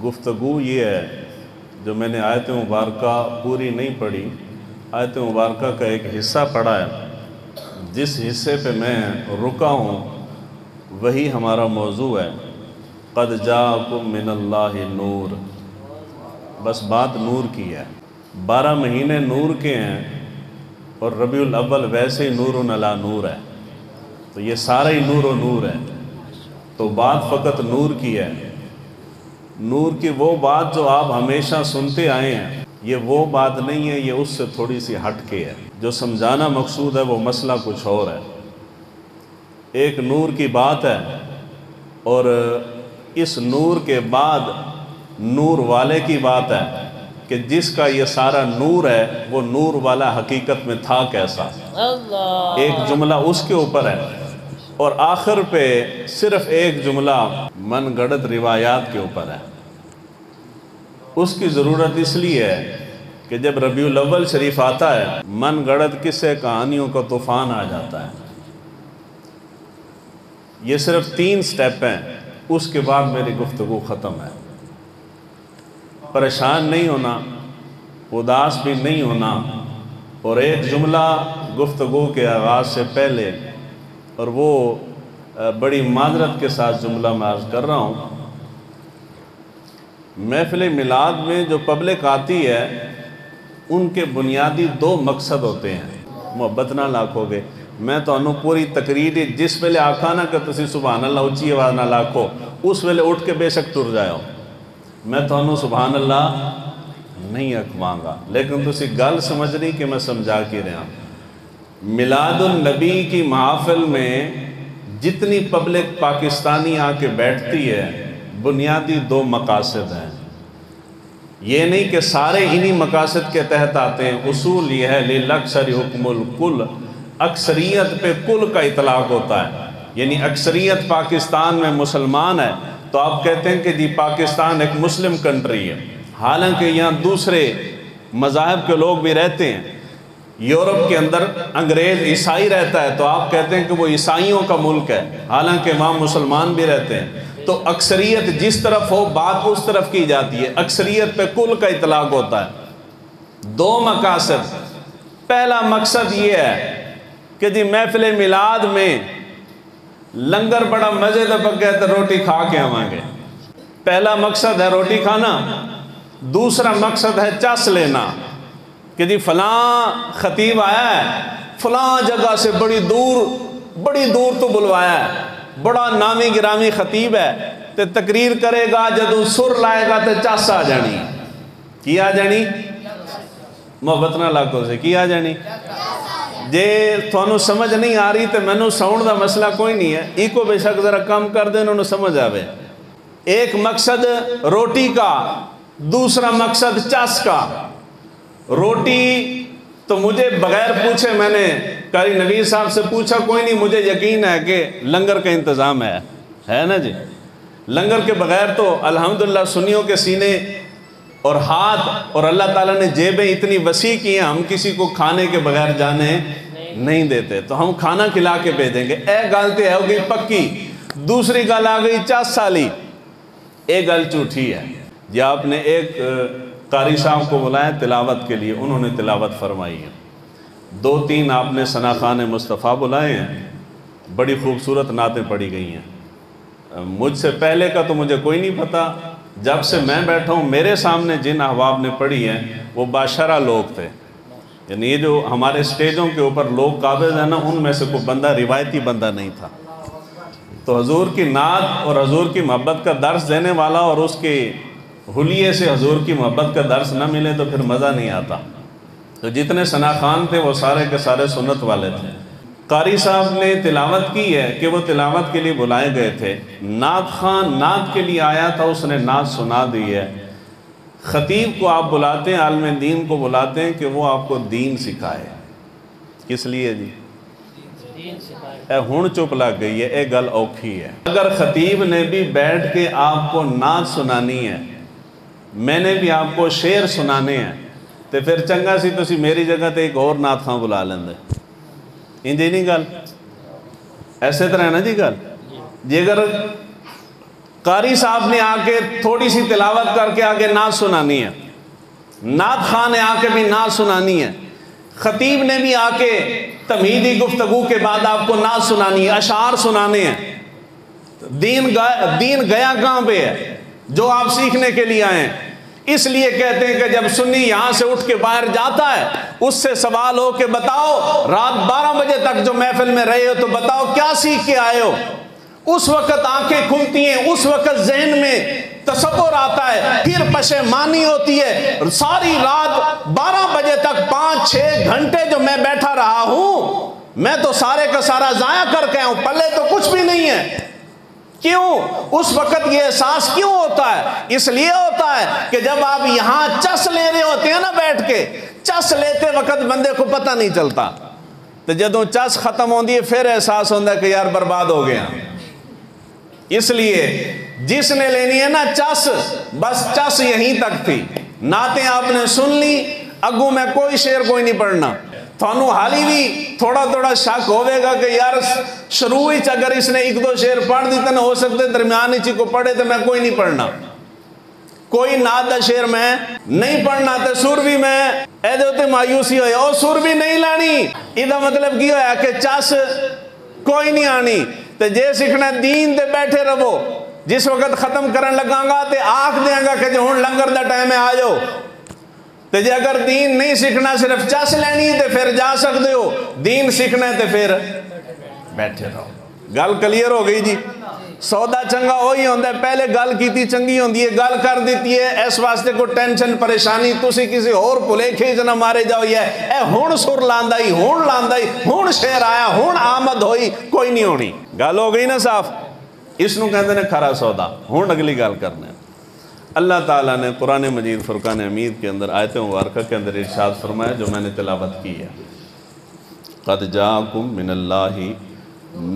گفتگو یہ ہے، جو میں نے آیت مبارکہ پوری نہیں پڑھی، آیت مبارکہ کا ایک حصہ پڑھا ہے، جس حصے پہ میں رکا ہوں وہی ہمارا موضوع ہے۔ قد جاءکم من اللہ نور، بس بات نور کی ہے۔ 12 مہینے نور کے ہیں اور ربیع الاول ویسے ہی نور علی نور ہے، تو یہ سارا ہی نور و نور ہے، تو بات فقط نور کی ہے۔ نور کی وہ بات جو آپ ہمیشہ سنتے آئے ہیں، یہ وہ بات نہیں ہے، یہ اس سے تھوڑی سی ہٹ کے ہے۔ جو سمجھانا مقصود ہے وہ مسئلہ کچھ اور ہے۔ ایک نور کی بات ہے، اور اس نور کے بعد نور والے کی بات ہے کہ جس کا یہ سارا نور ہے وہ نور والا حقیقت میں تھا کیسا۔ ایک جملہ اس کے اوپر ہے، اور آخر پہ صرف ایک جملہ من گھڑت روایات کے اوپر ہے۔ اس کی ضرورت اس لیے ہے کہ جب ربیع الاول شریف آتا ہے، من گھڑت قصے کہانیوں کا طوفان آ جاتا ہے۔ یہ صرف 3 سٹیپ ہیں، اس کے بعد میری گفتگو ختم ہے۔ پریشان نہیں ہونا، اداس بھی نہیں ہونا، اور ایک جملہ گفتگو کے آغاز سے پہلے، اور وہ بڑی معذرت کے ساتھ جملہ میں عرض کر رہا ہوں۔ محفل میلاد میں جو پبلک آتی ہے، ان کے بنیادی 2 مقصد ہوتے ہیں۔ محبت نہ لاکھو گے، میں تو انہوں پوری تقریر جس ویلے آکھا نا کہ تسی سبحان اللہ اچھی آواز نہ لاکھو، اس ویلے اٹھ کے بے شک ٹر جاؤ، میں تو انہوں سبحان اللہ نہیں اکھواں گا، لیکن تسی گل سمجھ رہی کہ میں سمجھا کے رہا۔ میلاد النبی کی محافل میں جتنی پبلک پاکستانی آ کے بیٹھتی ہے، بنیادی 2 مقاصد ہیں۔ یہ نہیں کہ سارے انہی مقاصد کے تحت آتے ہیں، اصول یہ ہے لِلْأَكْثَرِ حُكْمُ الْكُلِّ، اکثریت پہ کل کا اطلاق ہوتا ہے، یعنی اکثریت پاکستان میں مسلمان ہے تو آپ کہتے ہیں کہ جی پاکستان ایک مسلم کنٹری ہے، حالانکہ یہاں دوسرے مذاہب کے لوگ بھی رہتے ہیں۔ یورپ کے اندر انگریز عیسائی رہتا ہے تو آپ کہتے ہیں کہ وہ عیسائیوں کا ملک ہے، حالانکہ وہاں مسلمان بھی رہتے ہیں۔ تو اکثریت جس طرف ہو بات اس طرف کی جاتی ہے، اکثریت پہ کل کا اطلاق ہوتا ہے۔ 2 مقاصد، پہلا مقصد یہ ہے کہ جی محفل میلاد میں لنگر بڑا مزے دا پکا ہے تو روٹی کھا کے آواں گے۔ پہلا مقصد ہے روٹی کھانا، دوسرا مقصد ہے چس لینا کہ جی فلاں خطیب آیا ہے، فلاں جگہ سے بڑی دور تو بلوایا ہے، بڑا نامی گرامی خطیب ہے، تے تقریر کرے گا، جدوں سر لائے گا تے چس آ جانی۔ کی آ جانی؟ محبت نہ لاکھو سے کی آ جانی؟ جے تھانوں سمجھ نہیں آ رہی تے مینوں ساؤنڈ دا مسئلہ کوئی نہیں ہے، ایکو بے شک ذرا کم کر دیں انہوں سمجھ آوے۔ ایک مقصد روٹی کا، دوسرا مقصد چس کا۔ روٹی تو مجھے بغیر پوچھے میں نے قاری نوید صاحب سے پوچھا، کوئی نہیں، مجھے یقین ہے کہ لنگر کا انتظام ہے نا جی۔ لنگر کے بغیر تو الحمدللہ سنیوں کے سینے اور ہاتھ اور اللہ تعالیٰ نے جیبیں اتنی وسیع کی ہیں، ہم کسی کو کھانے کے بغیر جانے نہیں دیتے، تو ہم کھانا کھلا کے بھیجیں گے۔ ایک گل تو ہو گئی پکی، دوسری گل آ گئی 40 سالی، ایک گل جھوٹھی ہے جی۔ آپ نے ایک قاری صاحب کو بلایا تلاوت کے لیے، انہوں نے تلاوت فرمائی ہے۔ 2-3 آپ نے ثنا خان مصطفیٰ بلائے ہیں، بڑی خوبصورت نعتیں پڑھی گئی ہیں۔ مجھ سے پہلے کا تو مجھے کوئی نہیں پتا، جب سے میں بیٹھا ہوں میرے سامنے جن احباب نے پڑھی ہیں وہ باشرہ لوگ تھے، یعنی یہ جو ہمارے سٹیجوں کے اوپر لوگ قابض ہیں نا، ان میں سے کوئی بندہ روایتی بندہ نہیں تھا۔ تو حضور کی نعت اور حضور کی محبت کا درس دینے والا اور اس کے حلیے سے حضور کی محبت کا درس نہ ملے تو پھر مزہ نہیں آتا۔ تو جتنے ثنا خان تھے وہ سارے کے سارے سنت والے تھے۔ قاری صاحب نے تلاوت کی ہے کہ وہ تلاوت کے لیے بلائے گئے تھے، نعت خان نعت کے لیے آیا تھا، اس نے نعت سنا دی ہے۔ خطیب کو آپ بلاتے ہیں، عالم دین کو بلاتے ہیں کہ وہ آپ کو دین سکھائے، کس لیے جی؟ اے ہن چپ لگ گئی ہے، اے گل اوکھی ہے۔ اگر خطیب نے بھی بیٹھ کے آپ کو نعت سنانی ہے، میں نے بھی آپ کو شعر سنانے ہیں، تو پھر چنگا سی تسی میری جگہ تے ایک اور نعت خان بلا لیندے۔ انجی نہیں گل ایسے طرح ہے نا جی گل۔ جی اگر قاری صاحب نے آ کے تھوڑی سی تلاوت کر کے آگے نعت سنانی ہے، نعت خان نے آ کے بھی نعت سنانی ہے، خطیب نے بھی آ کے تمہیدی گفتگو کے بعد آپ کو نعت سنانی ہے، اشعار سنانے ہیں۔ دین گیا کہاں پہ ہے جو آپ سیکھنے کے لیے آئے ہیں؟ اس لیے کہتے ہیں کہ جب سنی یہاں سے اٹھ کے باہر جاتا ہے، اس سے سوال ہو کہ بتاؤ رات 12 بجے تک جو محفل میں رہے ہو تو بتاؤ کیا سیکھ کے آئے ہو؟ اس وقت آنکھیں کھلتی ہیں، اس وقت ذہن میں تصور آتا ہے، پھر پشیمانی ہوتی ہے۔ ساری رات 12 بجے تک 5-6 گھنٹے جو میں بیٹھا رہا ہوں، میں تو سارے کا سارا ضائع کر کے ہوں، پلے تو کچھ بھی نہیں ہے۔ کیوں؟ اس وقت یہ احساس کیوں ہوتا ہے؟ اس لیے ہوتا ہے کہ جب آپ یہاں چس لے رہے ہوتے ہیں نا بیٹھ کے، چس لیتے وقت بندے کو پتہ نہیں چلتا، تو جدوں چس ختم ہوندی ہے پھر احساس ہوتا ہے کہ یار برباد ہو گیا۔ اس لیے جس نے لینی ہے نا چس، بس چس یہیں تک تھی، نعتیں آپ نے سن لی، اگوں میں کوئی شعر کوئی نہیں پڑھنا۔ تھانوں حالی بھی تھوڑا تھوڑا شک ہوئے گا کہ یار شروع ہی اگر اس نے 1-2 شعر پڑھ دیتا نہ، ہو سکتے درمیان ہی کو پڑھے تو میں کوئی نہیں پڑھنا، کوئی نعت دا شعر میں نہیں پڑھنا، تے سر بھی میں اے دے تے مایوسی ہوئے او سر بھی نہیں لانی۔ یہ مطلب کی ہویا کہ چس کوئی نہیں آنی، تے جے سیکھنا دین تے بیٹھے رہو، جس وقت ختم کرن لگاں گا تے آکھ دیاں گا کہ جو ہن لنگر دا ٹائم ہے آجو، تے جے اگر دین نہیں سیکھنا صرف چس لینی تے پھر جا سکتے ہو، دین سیکھنا تے پھر بیٹھے رہو۔ گل کلیئر ہو گئی جی؟ سودا چنگا ہوئی ہوندہ ہے، پہلے گل کیتی چنگی ہوندی ہے، گل کر دیتی ہے، اس واسطے کو ٹینشن پریشانی تسی کسی اور پلے کھیج نہ مارے جاؤ، یہ اے ہون سر لاندائی، ہون شعر آیا، ہون آمد ہوئی، کوئی نہیں ہونی۔ گل ہو گئی نا صاف؟ اس نو کہندے نے کھرا سودا۔ ہون اگلی گل کرنے اللہ تعالیٰ نے قرآن مجید فرقان حمید کے اندر آیت مبارکہ کے اندر ارشاد فرمایا جو میں نے تلاوت کی ہے، قد جاءکم من اللہ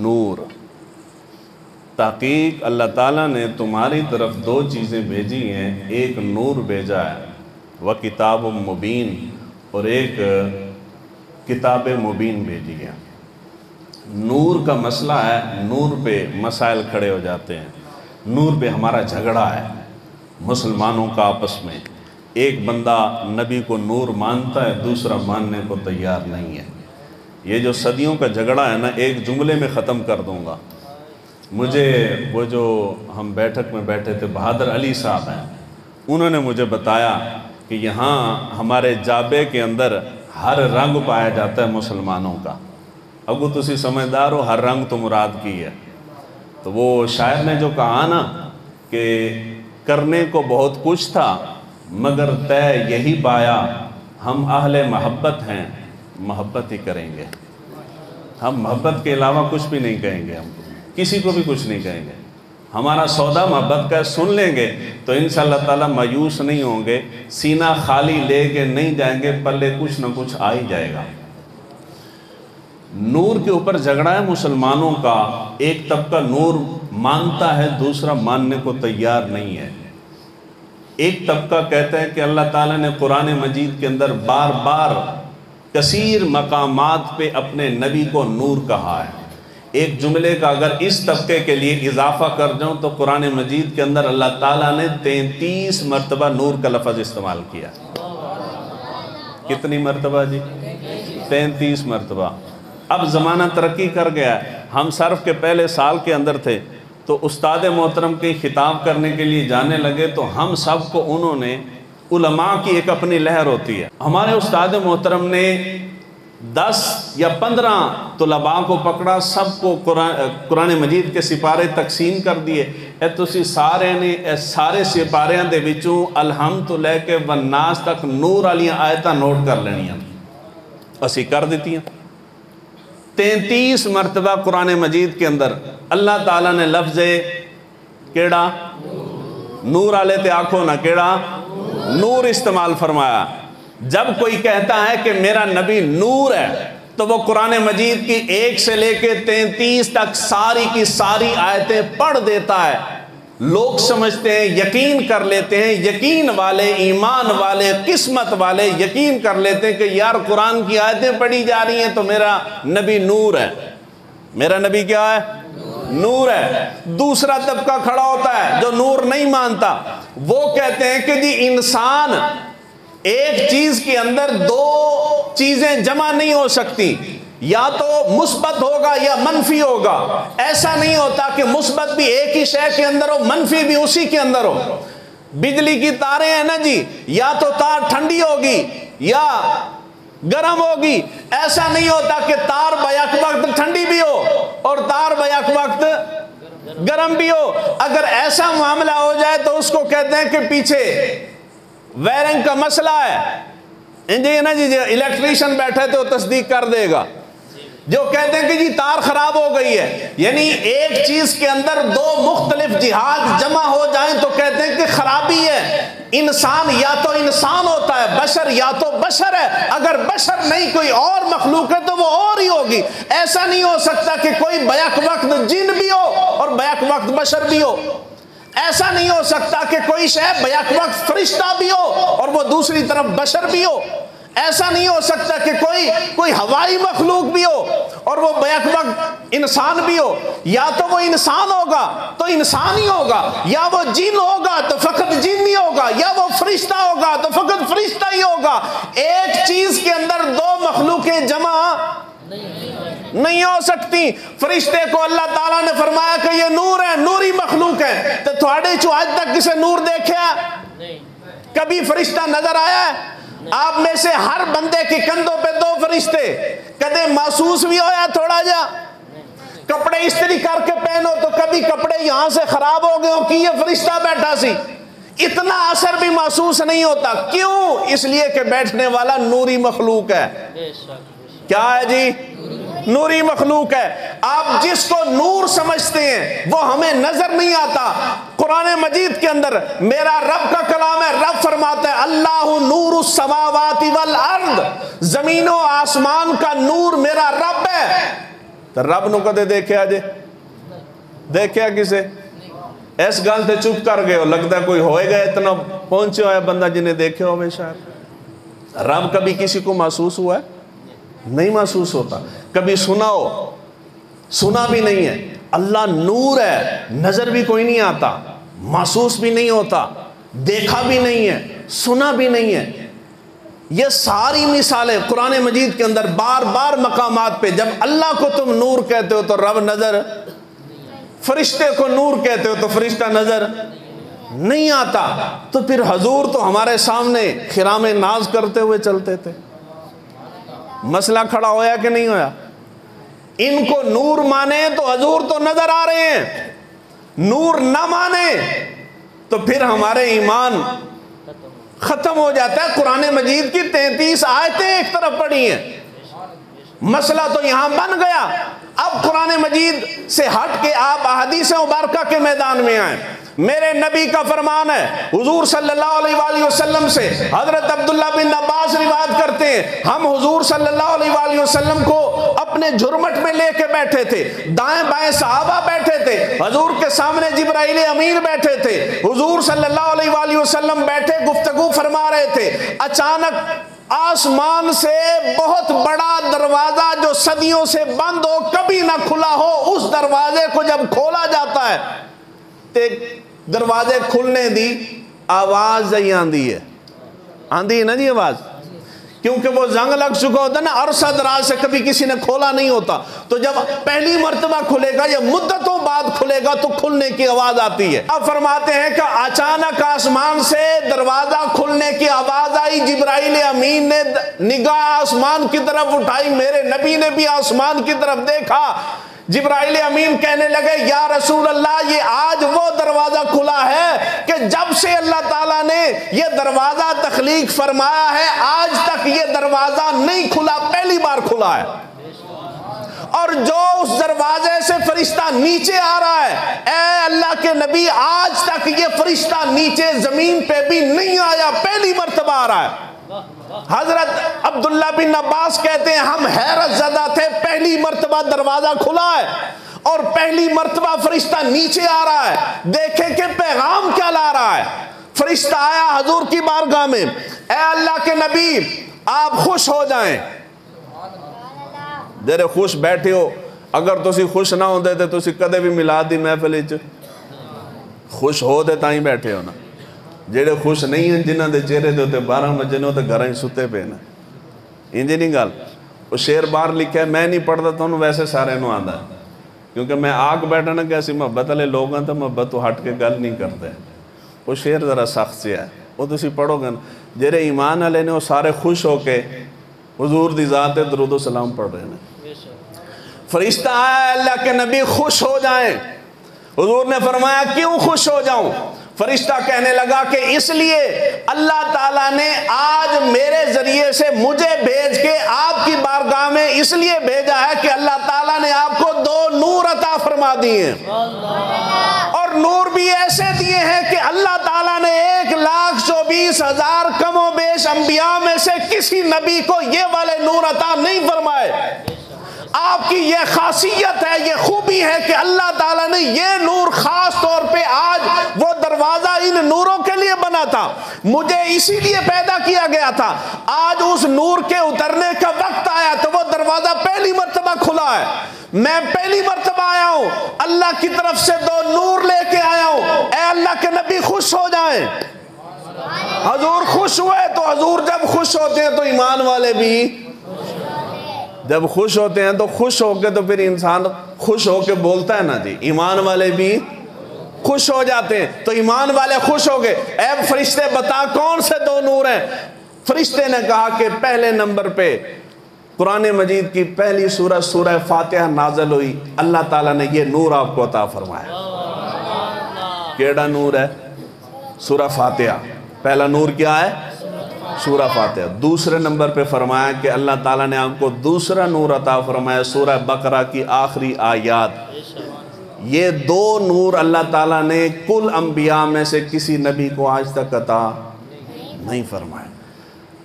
نور، تحقیق اللہ تعالیٰ نے تمہاری طرف 2 چیزیں بھیجی ہیں، ایک نور بھیجا ہے وکتاب مبین، اور ایک کتاب مبین بھیجی ہے۔ نور کا مسئلہ ہے، نور پہ مسائل کھڑے ہو جاتے ہیں، نور پہ ہمارا جھگڑا ہے مسلمانوں کا آپس میں، ایک بندہ نبی کو نور مانتا ہے، دوسرا ماننے کو تیار نہیں ہے۔ یہ جو صدیوں کا جھگڑا ہے نا، ایک جملے میں ختم کر دوں گا۔ مجھے وہ جو ہم بیٹھک میں بیٹھے تھے بہادر علی صاحب ہیں، انہوں نے مجھے بتایا کہ یہاں ہمارے جابے کے اندر ہر رنگ پایا جاتا ہے مسلمانوں کا۔ اگو تسی سمجھدار ہو، ہر رنگ تو مراد کی ہے۔ تو وہ شاعر نے جو کہا نا کہ کرنے کو بہت کچھ تھا مگر طے یہی پایا، ہم اہل محبت ہیں، محبت ہی کریں گے، ہم محبت کے علاوہ کچھ بھی نہیں کہیں گے، ہم کسی کو بھی کچھ نہیں کہیں گے، ہمارا سودا محبت کا سن لیں گے تو انشاءاللہ تعالیٰ مایوس نہیں ہوں گے، سینہ خالی لے کے نہیں جائیں گے، پلے کچھ نہ کچھ آ ہی جائے گا۔ نور کے اوپر جھگڑا ہے مسلمانوں کا، ایک طبقہ نور مانتا ہے، دوسرا ماننے کو تیار نہیں ہے۔ ایک طبقہ کہتا ہے کہ اللہ تعالیٰ نے قرآن مجید کے اندر بار بار کثیر مقامات پہ اپنے نبی کو نور کہا ہے۔ ایک جملے کا اگر اس طبقے کے لیے اضافہ کر جاؤں تو قرآن مجید کے اندر اللہ تعالیٰ نے 33 مرتبہ نور کا لفظ استعمال کیا۔ کتنی مرتبہ جی؟ 33 مرتبہ۔ اب زمانہ ترقی کر گیا ہے، ہم صرف کے پہلے سال کے اندر تھے تو استاد محترم کی خطاب کرنے کے لیے جانے لگے تو ہم سب کو انہوں نے، علماء کی ایک اپنی لہر ہوتی ہے، ہمارے استاد محترم نے 10 یا 15 طلباء کو پکڑا، سب کو قرآن مجید کے سپارے تقسیم کر دیے، اے تسی سارے نے سارے سپاریاں دے وچوں الحمد تو لے کے والناس تک نور والیاں آیتاں نوٹ کر لینیاں، اسی کر دیتی ہیں۔ 33 مرتبہ قرآن مجید کے اندر اللہ تعالیٰ نے لفظ کیڑا نور آلے تے آنکھوں نہ کیڑا نور استعمال فرمایا۔ جب کوئی کہتا ہے کہ میرا نبی نور ہے تو وہ قرآن مجید کی 1 سے لے کے 33 تک ساری کی ساری آیتیں پڑھ دیتا ہے۔ لوگ سمجھتے ہیں، یقین کر لیتے ہیں، یقین والے، ایمان والے، قسمت والے یقین کر لیتے ہیں کہ یار قرآن کی آیتیں پڑھی جا رہی ہیں تو میرا نبی نور ہے۔ میرا نبی کیا ہے؟ نور ہے۔ دوسرا طبقہ کھڑا ہوتا ہے جو نور نہیں مانتا، وہ کہتے ہیں کہ جی انسان ایک چیز کے اندر دو چیزیں جمع نہیں ہو سکتی، یا تو مثبت ہوگا یا منفی ہوگا۔ ایسا نہیں ہوتا کہ مثبت بھی ایک ہی شے کے اندر ہو، منفی بھی اسی کے اندر ہو۔ بجلی کی تاریں ہیں نا جی، یا تو تار ٹھنڈی ہوگی یا گرم ہوگی۔ ایسا نہیں ہوتا کہ تار بیک وقت ٹھنڈی بھی ہو اور تار بیک وقت گرم بھی ہو۔ اگر ایسا معاملہ ہو جائے تو اس کو کہتے ہیں کہ پیچھے وائرنگ کا مسئلہ ہے۔ جی نا جی الیکٹریشین بیٹھے تو تصدیق کر دے گا، جو کہتے ہیں کہ جی تار خراب ہو گئی ہے، یعنی ایک چیز کے اندر دو مختلف جہات جمع ہو جائیں تو کہتے ہیں کہ خرابی ہے۔ انسان یا تو انسان ہوتا ہے، بشر یا تو بشر ہے۔ اگر بشر نہیں کوئی اور مخلوق ہے تو وہ اور ہی ہوگی۔ ایسا نہیں ہو سکتا کہ کوئی بیک وقت جن بھی ہو اور بیک وقت بشر بھی ہو۔ ایسا نہیں ہو سکتا کہ کوئی شے بیک وقت فرشتہ بھی ہو اور وہ دوسری طرف بشر بھی ہو۔ ایسا نہیں ہو سکتا کہ کوئی ہوائی مخلوق بھی ہو اور وہ بیک وقت انسان بھی ہو۔ یا تو وہ انسان ہوگا تو انسان ہی ہوگا، یا وہ جن ہوگا تو فقط جن ہی ہوگا، یا وہ فرشتہ ہوگا تو فقط فرشتہ ہی ہوگا۔ ایک چیز کے اندر دو مخلوقیں جمع نہیں ہو سکتی۔ فرشتے کو اللہ تعالیٰ نے فرمایا کہ یہ نور ہے، نوری مخلوق ہے، تو تھوڑے چو آج تک کسے نور دیکھا؟ کبھی فرشتہ نظر آیا ہے؟ آپ میں سے ہر بندے کے کندھوں پہ دو فرشتے، کدے محسوس بھی ہویا تھوڑا جا؟ کپڑے استری کر کے پہنو تو کبھی کپڑے یہاں سے خراب ہو گئے ہو کہ یہ فرشتہ بیٹھا سی، اتنا اثر بھی محسوس نہیں ہوتا۔ کیوں؟ اس لیے کہ بیٹھنے والا نوری مخلوق ہے۔ کیا ہے جی؟ نوری مخلوق ہے۔ آپ جس کو نور سمجھتے ہیں وہ ہمیں نظر نہیں آتا۔ قرآن مجید کے اندر میرا رب کا کلام ہے، رب فرماتا ہے اللہ نور السماوات والارض، زمین و آسمان کا نور میرا رب ہے۔ تو رب نو کدے دیکھے آجے؟ دیکھے کسے؟ اس گل تے چپ کر گئے ہو، لگتا ہے کوئی ہوئے گا اتنا پہنچے ہوا ہے بندہ جنہیں دیکھے ہو ہمیشہ۔ رب کبھی کسی کو محسوس ہوا ہے؟ نہیں محسوس ہوتا۔ کبھی سنا ہو؟ سنا بھی نہیں ہے۔ اللہ نور ہے، نظر بھی کوئی نہیں آتا، محسوس بھی نہیں ہوتا، دیکھا بھی نہیں ہے، سنا بھی نہیں ہے۔ یہ ساری مثالیں قرآن مجید کے اندر بار بار مقامات پہ، جب اللہ کو تم نور کہتے ہو تو رب نظر، فرشتے کو نور کہتے ہو تو فرشتہ نظر نہیں آتا۔ تو پھر حضور تو ہمارے سامنے خرام ناز کرتے ہوئے چلتے تھے۔ مسئلہ کھڑا ہویا کہ نہیں ہویا؟ ان کو نور مانے تو حضور تو نظر آ رہے ہیں، نور نہ مانے تو پھر ہمارے ایمان ختم ہو جاتا ہے۔ قرآن مجید کی 33 آیتیں ایک طرف پڑھی ہیں، مسئلہ تو یہاں بن گیا۔ اب قرآن مجید سے ہٹ کے آپ احادیث مبارکہ کے میدان میں آئیں۔ میرے نبی کا فرمان ہے، حضور صلی اللہ علیہ وآلہ وسلم سے حضرت عبداللہ بن عباس روایت کرتے ہیں، ہم حضور صلی اللہ علیہ وآلہ وسلم کو اپنے جھرمٹ میں لے کے بیٹھے تھے، دائیں بائیں صحابہ بیٹھے تھے، حضور کے سامنے جبرائیل امین بیٹھے تھے، حضور صلی اللہ علیہ وآلہ وسلم بیٹھے گفتگو فرما رہے تھے۔ اچانک آسمان سے بہت بڑا دروازہ جو صدیوں سے بند ہو، کبھی نہ کھلا ہو، اس دروازے کو جب کھولا جاتا ہے تے دروازے کھلنے دی آواز ہی آندھی ہے نا جی آواز، کیونکہ وہ زنگ لگ چکا ہوتا ہے نا، عرصہ دراز سے کبھی کسی نے کھولا نہیں ہوتا۔ تو جب پہلی مرتبہ کھلے گا یا مدتوں بعد کھلے گا تو کھلنے کی آواز آتی ہے۔ اب فرماتے ہیں کہ اچانک آسمان سے دروازہ کھلنے کی آواز آئی، جبرائیل امین نے نگاہ آسمان کی طرف اٹھائی، میرے نبی نے بھی آسمان کی طرف دیکھا۔ جبرائیل امین کہنے لگے یا رسول اللہ، یہ آج وہ دروازہ کھلا ہے کہ جب سے اللہ تعالیٰ نے یہ دروازہ تخلیق فرمایا ہے آج تک یہ دروازہ نہیں کھلا، پہلی بار کھلا ہے۔ اور جو اس دروازے سے فرشتہ نیچے آ رہا ہے، اے اللہ کے نبی، آج تک یہ فرشتہ نیچے زمین پہ بھی نہیں آیا، پہلی مرتبہ آ رہا ہے۔ حضرت عبداللہ بن عباس کہتے ہیں ہم حیرت زدہ تھے، پہلی مرتبہ دروازہ کھلا ہے اور پہلی مرتبہ فرشتہ نیچے آ رہا ہے، دیکھیں کہ پیغام کیا لا رہا ہے۔ فرشتہ آیا حضور کی بارگاہ میں، اے اللہ کے نبی آپ خوش ہو جائیں، ذرا خوش بیٹھے ہو، اگر تسی خوش نہ ہوندے تے تسی کدے بھی میلاد دی محفل وچ خوش ہو تے تائیں بیٹھے ہو نا. جڑے خوش نہیں ہیں جنہاں دے چہرے دے تے 12 بجے نو تے گھراں ستے پے نا. انج نہیں گل. وہ شعر باہر لکھا ہے, میں نہیں پڑھتا تو ویسے سارے نو آندا ہے, کیونکہ میں آگ بیٹھا نا کہ ایسی محبت والے لوگ ہیں تو محبت تو ہٹ کے گل نہیں کرتے. وہ شعر ذرا سخت سے ہے, وہ تسی پڑھو گے نا. جڑے ایمان والے نے وہ سارے خوش ہو کے حضور دی ذات درود و سلام پڑھ رہے ہیں. فرشتہ آیا, اللہ کے نبی خوش ہو جائیں. حضور نے فرمایا کیوں خوش ہو جاؤں؟ فرشتہ کہنے لگا کہ اس لیے اللہ تعالیٰ نے آج میرے ذریعے سے مجھے بھیج کے آپ کی بارگاہ میں اس لیے بھیجا ہے کہ اللہ تعالیٰ نے آپ کو 2 نور عطا فرما دیے ہیں, اور نور بھی ایسے دیے ہیں کہ اللہ تعالیٰ نے 1,24,000 کم و بیش انبیاء میں سے کسی نبی کو یہ والے نور عطا نہیں فرمائے. آپ کی یہ خاصیت ہے, یہ خوبی ہے کہ اللہ تعالیٰ نے یہ نور خاص طور پہ آج وہ دروازہ ان نوروں کے لیے بنا تھا, مجھے اسی لیے پیدا کیا گیا تھا. آج اس نور کے اترنے کا وقت آیا تو وہ دروازہ پہلی مرتبہ کھلا ہے. میں پہلی مرتبہ آیا ہوں, اللہ کی طرف سے 2 نور لے کے آیا ہوں. اے اللہ کے نبی خوش ہو جائیں. حضور خوش ہوئے تو حضور جب خوش ہوتے ہیں تو ایمان والے بھی جب خوش ہوتے ہیں تو خوش ہو کے تو پھر انسان خوش ہو کے بولتا ہے نا جی. ایمان والے بھی خوش ہو جاتے ہیں تو ایمان والے خوش ہو گئے. اے فرشتے بتا کون سے 2 نور ہیں؟ فرشتے نے کہا کہ پہلے نمبر پہ قرآن مجید کی پہلی سورہ سورہ فاتحہ نازل ہوئی, اللہ تعالیٰ نے یہ نور آپ کو عطا فرمایا. کیڑا نور ہے؟ سورہ فاتحہ. پہلا نور کیا ہے؟ سورہ فاتحہ. دوسرے نمبر پہ فرمایا کہ اللہ تعالیٰ نے آپ کو دوسرا نور عطا فرمایا, سورہ بقرہ کی آخری آیات. یہ 2 نور اللہ تعالیٰ نے کل انبیاء میں سے کسی نبی کو آج تک عطا نہیں فرمایا.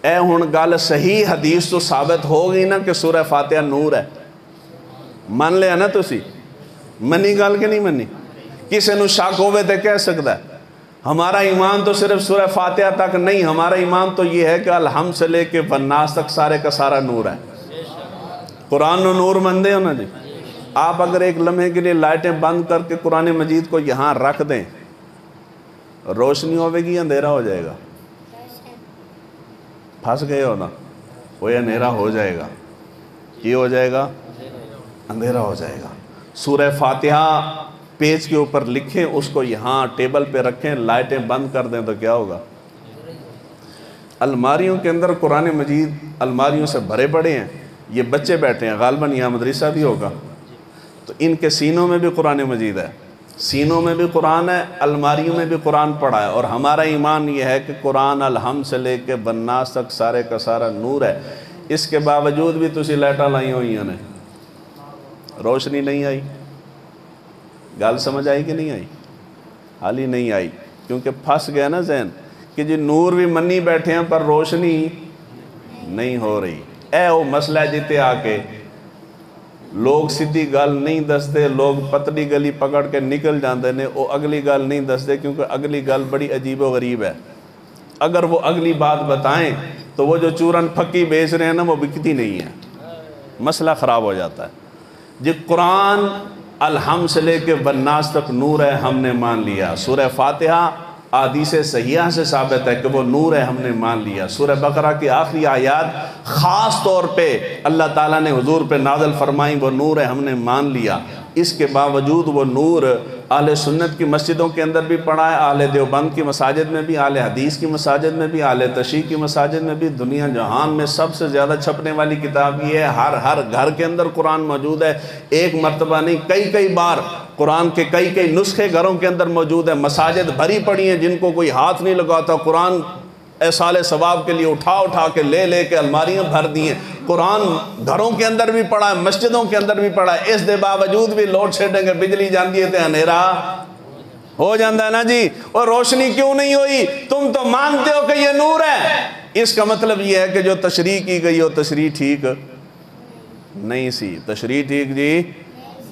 اے ہن گل صحیح حدیث تو ثابت ہو گئی نا کہ سورہ فاتحہ نور ہے. من لیا نا تسی؟ منی گل کہ نہیں منی؟ کسی نو شک ہوئے تے کہہ سکتا ہے. ہمارا ایمان تو صرف سورہ فاتحہ تک نہیں, ہمارا ایمان تو یہ ہے کہ الحمد سے لے کے والناس تک سارے کا سارا نور ہے. قرآن نو نور مندے ہو نا جی. آپ اگر ایک لمحے کے لیے لائٹیں بند کر کے قرآن مجید کو یہاں رکھ دیں, روشنی ہوئے گی, اندھیرا ہو جائے گا. پھنس گئے ہو نا, وہ اندھیرا ہو جائے گا. یہ ہو جائے گا, اندھیرا ہو جائے گا. سورہ فاتحہ پیج کے اوپر لکھیں, اس کو یہاں ٹیبل پہ رکھیں, لائٹیں بند کر دیں تو کیا ہوگا؟ الماریوں کے اندر قرآن مجید الماریوں سے بھرے پڑے ہیں. یہ بچے بیٹھے ہیں, غالباً یہاں مدرسہ بھی ہوگا, تو ان کے سینوں میں بھی قرآن مجید ہے, سینوں میں بھی قرآن ہے, الماریوں میں بھی قرآن پڑھا ہے. اور ہمارا ایمان یہ ہے کہ قرآن الحمد سے لے کے والناس تک سارے کا سارا نور ہے. اس کے باوجود بھی تسی لائٹاں لائی ہوئی ہیں, روشنی نہیں آئی. گل سمجھ آئی کہ نہیں آئی؟ حالی نہیں آئی, کیونکہ پھنس گیا نا ذہن کہ جی نور بھی منی بیٹھے ہیں پر روشنی نہیں ہو رہی. اے وہ مسئلہ جیتے آ کے لوگ سیدھی گل نہیں دستے, لوگ پتلی گلی پکڑ کے نکل جاندے نے, وہ اگلی گل نہیں دستے کیونکہ اگلی گل بڑی عجیب و غریب ہے. اگر وہ اگلی بات بتائیں تو وہ جو چورن پھکی بیچ رہے ہیں نا وہ بکتی نہیں ہے, مسئلہ خراب ہو جاتا ہے. جی قرآن الحمد سے لے کے والناس تک نور ہے, ہم نے مان لیا. سورہ فاتحہ احادیث صحیحہ سے ثابت ہے کہ وہ نور ہے, ہم نے مان لیا. سورہ بقرہ کی آخری آیات خاص طور پہ اللہ تعالیٰ نے حضور پہ نازل فرمائیں, وہ نور ہے, ہم نے مان لیا. اس کے باوجود وہ نور اہل سنت کی مسجدوں کے اندر بھی پڑھا ہے, اہل دیوبند کی مساجد میں بھی, اہل حدیث کی مساجد میں بھی, اہل تشیع کی مساجد میں بھی. دنیا جہان میں سب سے زیادہ چھپنے والی کتاب یہ ہے. ہر گھر کے اندر قرآن موجود ہے. ایک مرتبہ نہیں, کئی بار قرآن کے کئی نسخے گھروں کے اندر موجود ہیں. مساجد بھری پڑی ہیں, جن کو کوئی ہاتھ نہیں لگاتا قرآن ایصال ثواب کے لیے اٹھا کے لے کے الماریاں بھر دی ہیں. قرآن گھروں کے اندر بھی پڑھا ہے, مسجدوں کے اندر بھی پڑھا ہے. اس دے باوجود بھی لوڈ شیڈنگ, بجلی جاندی ہے تے اندھیرا ہو جاندہ ہے نا جی. اور روشنی کیوں نہیں ہوئی؟ تم تو مانتے ہو کہ یہ نور ہے. اس کا مطلب یہ ہے کہ جو تشریح کی گئی ہو تشریح ٹھیک نہیں سی. تشریح ٹھیک جی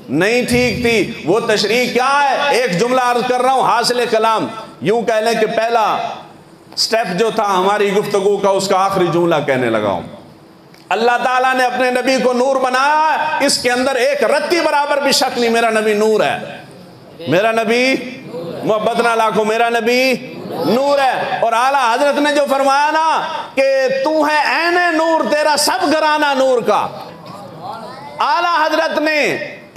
نہیں ٹھیک تھی. وہ تشریح کیا ہے؟ ایک جملہ عرض کر رہا ہوں, حاصل کلام یوں کہہ لیں کہ پہلا سٹیپ جو تھا ہماری گفتگو کا, اس کا آخری جملہ کہنے لگا ہوں. اللہ تعالیٰ نے اپنے نبی کو نور بنایا، اس کے اندر ایک رتی برابر بھی شک نہیں، میرا نبی نور ہے، میرا نبی محبت نہ لاکھو، میرا نبی نور ہے۔ اور اعلیٰ حضرت نے جو فرمایا نا کہ تو ہے عین نور، تیرا سب گھرانہ نور کا، اعلیٰ حضرت نے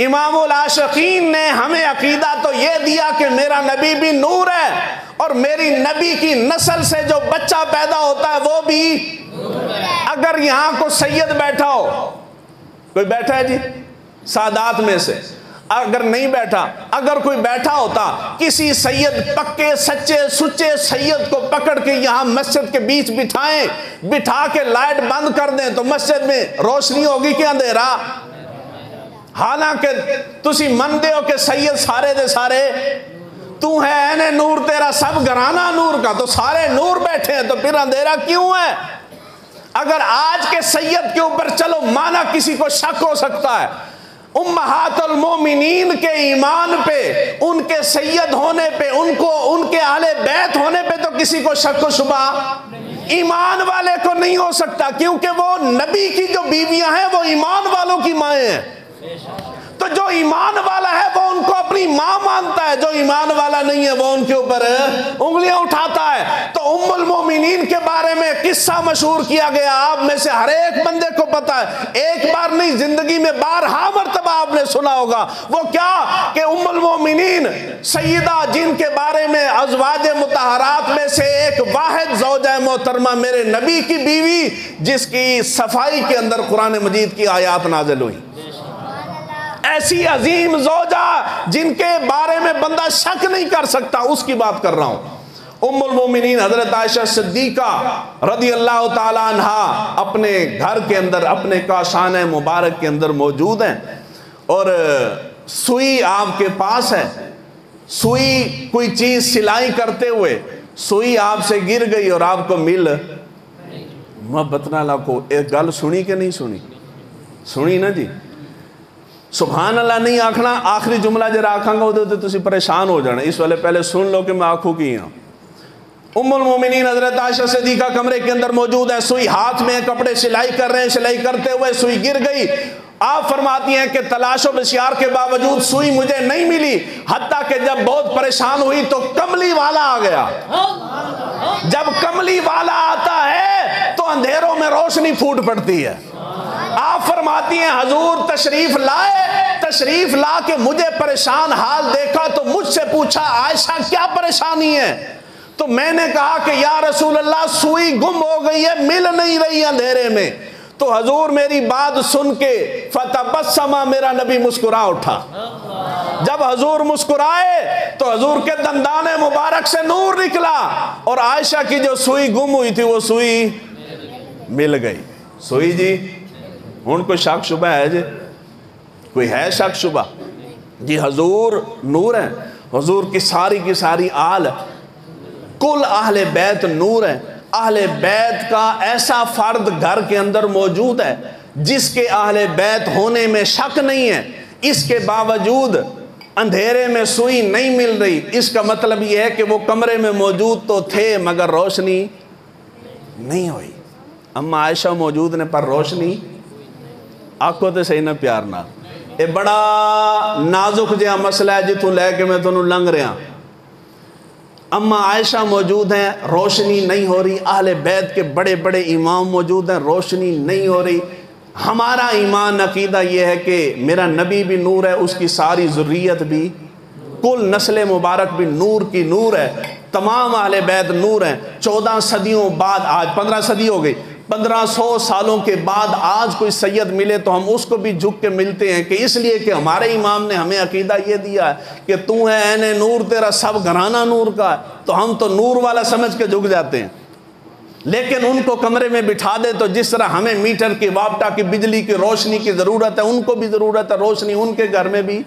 امام العاشقین نے ہمیں عقیدہ تو یہ دیا کہ میرا نبی بھی نور ہے، اور میری نبی کی نسل سے جو بچہ پیدا ہوتا ہے وہ بھی اگر یہاں کو سید بیٹھا ہو، کوئی بیٹھا ہے جی سادات میں سے؟ اگر نہیں بیٹھا، اگر کوئی بیٹھا ہوتا، کسی سید پکے سچے سچے سید کو پکڑ کے یہاں مسجد کے بیچ بٹھائیں، بٹھا کے لائٹ بند کر دیں تو مسجد میں روشنی ہوگی کہ اندھیرا؟ حالانکہ تسی مندے ہو کہ سید سارے دے سارے تو ہے عین نور، تیرا سب گھرانہ نور کا، تو سارے نور بیٹھے ہیں، تو پھر اندھیرا کیوں ہے؟ اگر آج کے سید کے اوپر چلو مانا کسی کو شک ہو سکتا ہے، امہات المومنین کے ایمان پہ، ان کے سید ہونے پہ، ان کے اہل بیت ہونے پہ تو کسی کو شک و شبہ ایمان والے کو نہیں ہو سکتا، کیونکہ وہ نبی کی جو بیویاں ہیں وہ ایمان والوں کی مائیں ہیں۔ تو جو ایمان والا ہے وہ ان کو اپنی ماں مانتا ہے، جو ایمان والا نہیں ہے وہ ان کے اوپر انگلیاں اٹھاتا ہے۔ تو ام المومنین کے بارے میں قصہ مشہور کیا گیا، آپ میں سے ہر ایک بندے کو پتا ہے، ایک بار نہیں زندگی میں بارہا مرتبہ آپ نے سنا ہوگا۔ وہ کیا کہ ام المومنین سیدہ جن کے بارے میں ازواج مطہرات میں سے ایک واحد زوجہ محترمہ میرے نبی کی بیوی، جس کی صفائی کے اندر قرآن مجید کی آیات نازل ہوئی، ایسی عظیم زوجہ جن کے بارے میں بندہ شک نہیں کر سکتا، اس کی بات کر رہا ہوں۔ ام المومنین حضرت عائشہ صدیقہ رضی اللہ تعالی عنہ اپنے گھر کے اندر، اپنے کاشانہ مبارک کے اندر موجود ہیں، اور سوئی آپ کے پاس ہے، سوئی کوئی چیز سلائی کرتے ہوئے سوئی آپ سے گر گئی اور آپ کو مل، محبت نہ لاکھو ایک گل سنی کہ نہیں سنی؟ سنی نا جی، سبحان اللہ نہیں آکھنا، آخری جملہ جرا آکھاں گا وہ تسی پریشان ہو جانا، اس والے پہلے سن لو کہ میں آنکھوں کی ہوں۔ ام المومنین حضرت عائشہ صدیقہ کمرے کے اندر موجود ہے، سوئی ہاتھ میں کپڑے سلائی کر رہے ہیں، سلائی کرتے ہوئے سوئی گر گئی۔ آپ فرماتی ہیں کہ تلاش و بسیار کے باوجود سوئی مجھے نہیں ملی، حتیٰ کہ جب بہت پریشان ہوئی تو کملی والا آ گیا۔ جب کملی والا آتا ہے تو اندھیروں میں روشنی پھوٹ پڑتی ہے۔ آپ فرماتی ہیں حضور تشریف لائے، تشریف لا کے مجھے پریشان حال دیکھا تو مجھ سے پوچھا عائشہ کیا پریشانی ہے؟ تو میں نے کہا کہ یا رسول اللہ سوئی گم ہو گئی ہے، مل نہیں رہی اندھیرے میں۔ تو حضور میری بات سن کے فتبسما، میرا نبی مسکرا اٹھا۔ جب حضور مسکرائے تو حضور کے دندان مبارک سے نور نکلا، اور عائشہ کی جو سوئی گم ہوئی تھی وہ سوئی مل گئی۔ سوئی جی ہن کوئی شک شبہ ہے جی؟ کوئی ہے شک شبہ؟ جی حضور نور ہے، حضور کی ساری آل کل اہل بیت نور ہے۔ اہل بیت کا ایسا فرد گھر کے اندر موجود ہے جس کے اہل بیت ہونے میں شک نہیں ہے، اس کے باوجود اندھیرے میں سوئی نہیں مل رہی، اس کا مطلب یہ ہے کہ وہ کمرے میں موجود تو تھے مگر روشنی نہیں ہوئی۔ اما عائشہ موجود نے پر روشنی، آکھو تے صحیح نہ پیار نہ، یہ بڑا نازک جہاں مسئلہ ہے جتوں لے کے میں تنوں لنگ رہا۔ اما عائشہ موجود ہیں، روشنی نہیں ہو رہی، اہل بیت کے بڑے بڑے امام موجود ہیں، روشنی نہیں ہو رہی۔ ہمارا ایمان عقیدہ یہ ہے کہ میرا نبی بھی نور ہے، اس کی ساری ذریت بھی، کل نسل مبارک بھی نور کی نور ہے، تمام اہل بیت نور ہیں۔ 14 صدیوں بعد، آج 15 صدی ہو گئی، 1500 سالوں کے بعد آج کوئی سید ملے تو ہم اس کو بھی جھک کے ملتے ہیں، کہ اس لیے کہ ہمارے امام نے ہمیں عقیدہ یہ دیا ہے کہ تو ہے عین نور، تیرا سب گھرانہ نور کا ہے، تو ہم تو نور والا سمجھ کے جھک جاتے ہیں۔ لیکن ان کو کمرے میں بٹھا دے تو جس طرح ہمیں میٹر کی، وابٹا کی، بجلی کی روشنی کی ضرورت ہے، ان کو بھی ضرورت ہے، روشنی ان کے گھر میں بھی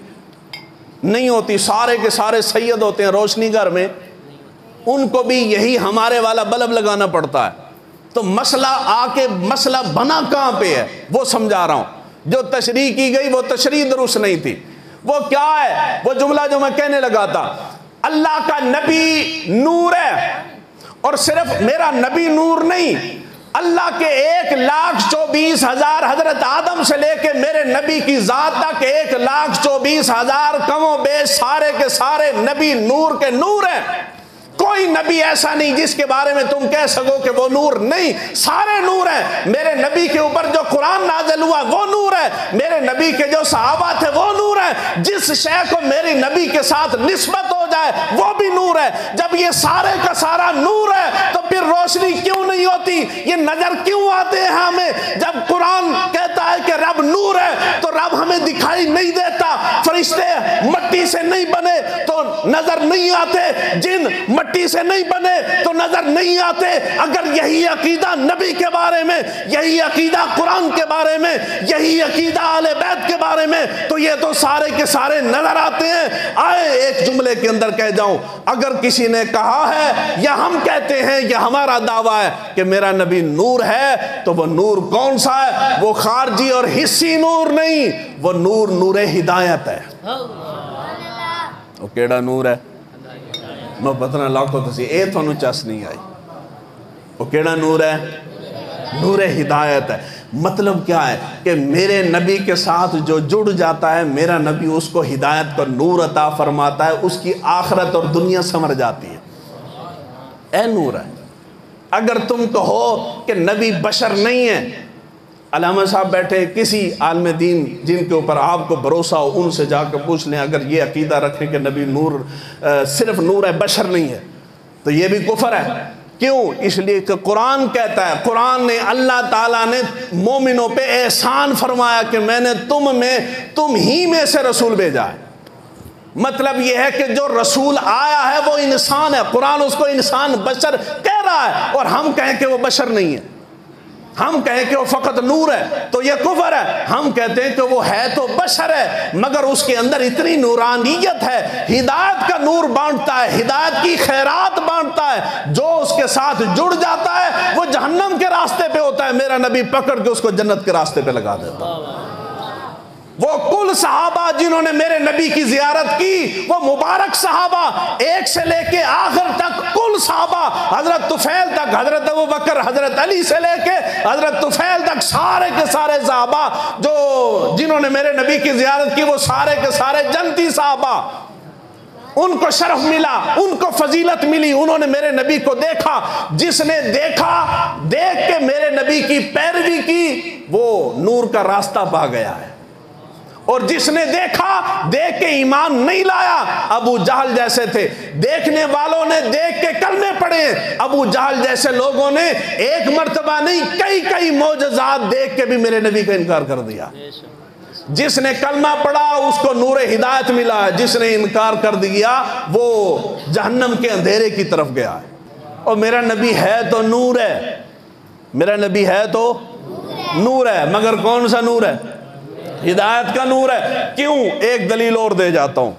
نہیں ہوتی، سارے کے سارے سید ہوتے ہیں روشنی گھر میں، ان کو بھی یہی ہمارے والا بلب لگانا پڑتا ہے۔ تو مسئلہ آ کے مسئلہ بنا کہاں پہ ہے وہ سمجھا رہا ہوں۔ جو تشریح کی گئی وہ تشریح درست نہیں تھی۔ وہ کیا ہے؟ وہ جملہ جو میں کہنے لگا تھا، اللہ کا نبی نور ہے، اور صرف میرا نبی نور نہیں، اللہ کے 1,24,000 حضرت آدم سے لے کے میرے نبی کی ذات تک 1,24,000 کم و بیش سارے کے سارے نبی نور کے نور ہیں. کوئی نبی ایسا نہیں جس کے بارے میں تم کہہ سکو کہ وہ نور نہیں. سارے نور ہیں. میرے نبی کے اوپر جو قرآن نازل ہوا وہ نور ہے. میرے نبی کے جو صحابہ تھے وہ نور ہے. جس شے کو میری نبی کے ساتھ نسبت ہو جائے وہ بھی نور ہے. جب یہ سارے کا سارا نور ہے تو پھر روشنی کیوں نہیں ہوتی؟ یہ نظر کیوں آتے ہیں ہمیں؟ جب قرآن کہتا ہے کہ رب نور ہے تو رب ہمیں دکھائی نہیں دیتا. فرشتے مٹی سے نہیں بنے تو نظر نہیں آتے. جن مٹی سے نہیں بنے تو نظر نہیں آتے. اگر یہی عقیدہ نبی کے بارے میں، یہی عقیدہ قرآن کے بارے میں، یہی عقیدہ اہل بیت کے بارے میں، تو یہ تو سارے کے سارے نظر آتے ہیں. آئے ایک جملے کے اندر کہہ جاؤں، اگر کسی نے کہا ہے یا ہم کہتے ہیں یا ہمارا دعویٰ ہے کہ میرا نبی نور ہے، تو وہ نور کون سا ہے؟ وہ خارجی اور حصی نور نہیں، وہ نور ہدایت ہے. وہ کیڑا نور ہے؟ محبت نال لاکھو تسی اے تھانوں چس نہیں آئی. وہ کیڑا نور ہے؟ نور ہدایت ہے. مطلب کیا ہے کہ میرے نبی کے ساتھ جو جڑ جاتا ہے، میرا نبی اس کو ہدایت کا نور عطا فرماتا ہے، اس کی آخرت اور دنیا سنور جاتی ہے. اے نور ہے. اگر تم کہو کہ نبی بشر نہیں ہے، علامہ صاحب بیٹھے، کسی عالم دین جن کے اوپر آپ کو بھروسہ ہو ان سے جا کے پوچھ لیں، اگر یہ عقیدہ رکھیں کہ نبی نور صرف نور ہے، بشر نہیں ہے، تو یہ بھی کفر ہے. کیوں؟ اس لیے کہ قرآن کہتا ہے، قرآن نے، اللہ تعالیٰ نے مومنوں پہ احسان فرمایا کہ میں نے تم ہی میں سے رسول بھیجا ہے. مطلب یہ ہے کہ جو رسول آیا ہے وہ انسان ہے. قرآن اس کو انسان بشر کہہ رہا ہے، اور ہم کہیں کہ وہ بشر نہیں ہے، ہم کہیں کہ وہ فقط نور ہے، تو یہ کفر ہے. ہم کہتے ہیں کہ وہ ہے تو بشر ہے، مگر اس کے اندر اتنی نورانیت ہے، ہدایت کا نور بانٹتا ہے، ہدایت کی خیرات بانٹتا ہے. جو اس کے ساتھ جڑ جاتا ہے وہ جہنم کے راستے پہ ہوتا ہے، میرا نبی پکڑ کے اس کو جنت کے راستے پہ لگا دیتا ہے. وہ کل صحابہ جنہوں نے میرے نبی کی زیارت کی، وہ مبارک صحابہ، ایک سے لے کے آخر تک کل صحابہ، حضرت طفیل تک، حضرت ابوبکر، حضرت علی سے لے کے حضرت طفیل تک، سارے کے سارے صحابہ جو جنہوں نے میرے نبی کی زیارت کی، وہ سارے کے سارے جنتی صحابہ. ان کو شرف ملا، ان کو فضیلت ملی، انہوں نے میرے نبی کو دیکھا. جس نے دیکھا، دیکھ کے میرے نبی کی پیروی کی، وہ نور کا راستہ پا گیا ہے. اور جس نے دیکھا، دیکھ کے ایمان نہیں لایا، ابو جہل جیسے تھے. دیکھنے والوں نے دیکھ کے کلمے پڑھے. ابو جہل جیسے لوگوں نے ایک مرتبہ نہیں، کئی معجزات دیکھ کے بھی میرے نبی کا انکار کر دیا. جس نے کلمہ پڑھا اس کو نور ہدایت ملا، جس نے انکار کر دیا وہ جہنم کے اندھیرے کی طرف گیا ہے. اور میرا نبی ہے تو نور ہے، میرا نبی ہے تو نور ہے، مگر کون سا نور ہے؟ ہدایت کا نور ہے. کیوں؟ ایک دلیل اور دے جاتا ہوں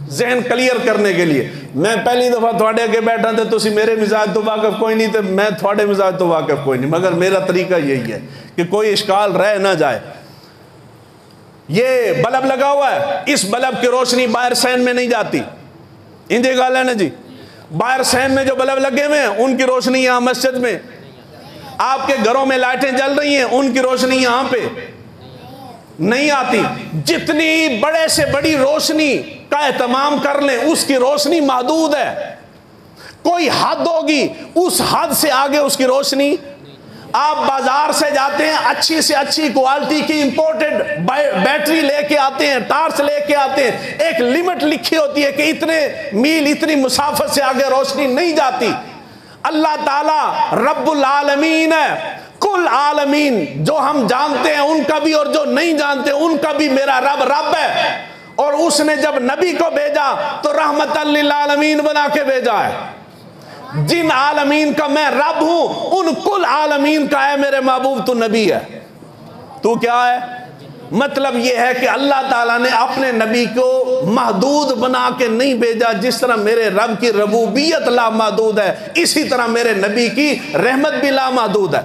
ذہن کلیئر کرنے کے لیے. میں پہلی دفعہ تھوڑے کے بیٹھا تھے، تسی میرے مزاج تو واقف کوئی نہیں تھے، میں تھوڑے مزاج تو واقف کوئی نہیں، مگر میرا طریقہ یہی ہے کہ کوئی اشکال رہ نہ جائے. یہ بلب لگا ہوا ہے، اس بلب کی روشنی باہر سین میں نہیں جاتی. انجی گال ہے نا جی، باہر سین میں جو بلب لگے ہوئے ہیں ان کی روشنی یہاں مسجد میں، آپ کے گھروں میں لائٹیں جل رہی ہیں، ان کی روشنی یہاں پہ نہیں آتی. جتنی بڑے سے بڑی روشنی کا اہتمام کر لیں اس کی روشنی محدود ہے. کوئی حد ہوگی، اس حد سے آگے اس کی روشنی. آپ بازار سے جاتے ہیں، اچھی سے اچھی کوالٹی کی امپورٹڈ بیٹری لے کے آتے ہیں، ٹارچ لے کے آتے ہیں، ایک لمٹ لکھی ہوتی ہے کہ اتنے میل، اتنی مسافت سے آگے روشنی نہیں جاتی. اللہ تعالیٰ رب العالمین ہے، کل عالمین، جو ہم جانتے ہیں ان کا بھی اور جو نہیں جانتے ان کا بھی میرا رب ہے. اور اس نے جب نبی کو بھیجا تو رحمت للعالمین بنا کے بھیجا ہے. جن عالمین کا میں رب ہوں ان کل عالمین کا ہے میرے محبوب تو نبی ہے. تو کیا ہے؟ مطلب یہ ہے کہ اللہ تعالیٰ نے اپنے نبی کو محدود بنا کے نہیں بھیجا. جس طرح میرے رب کی ربوبیت لامحدود ہے، اسی طرح میرے نبی کی رحمت بھی لامحدود ہے.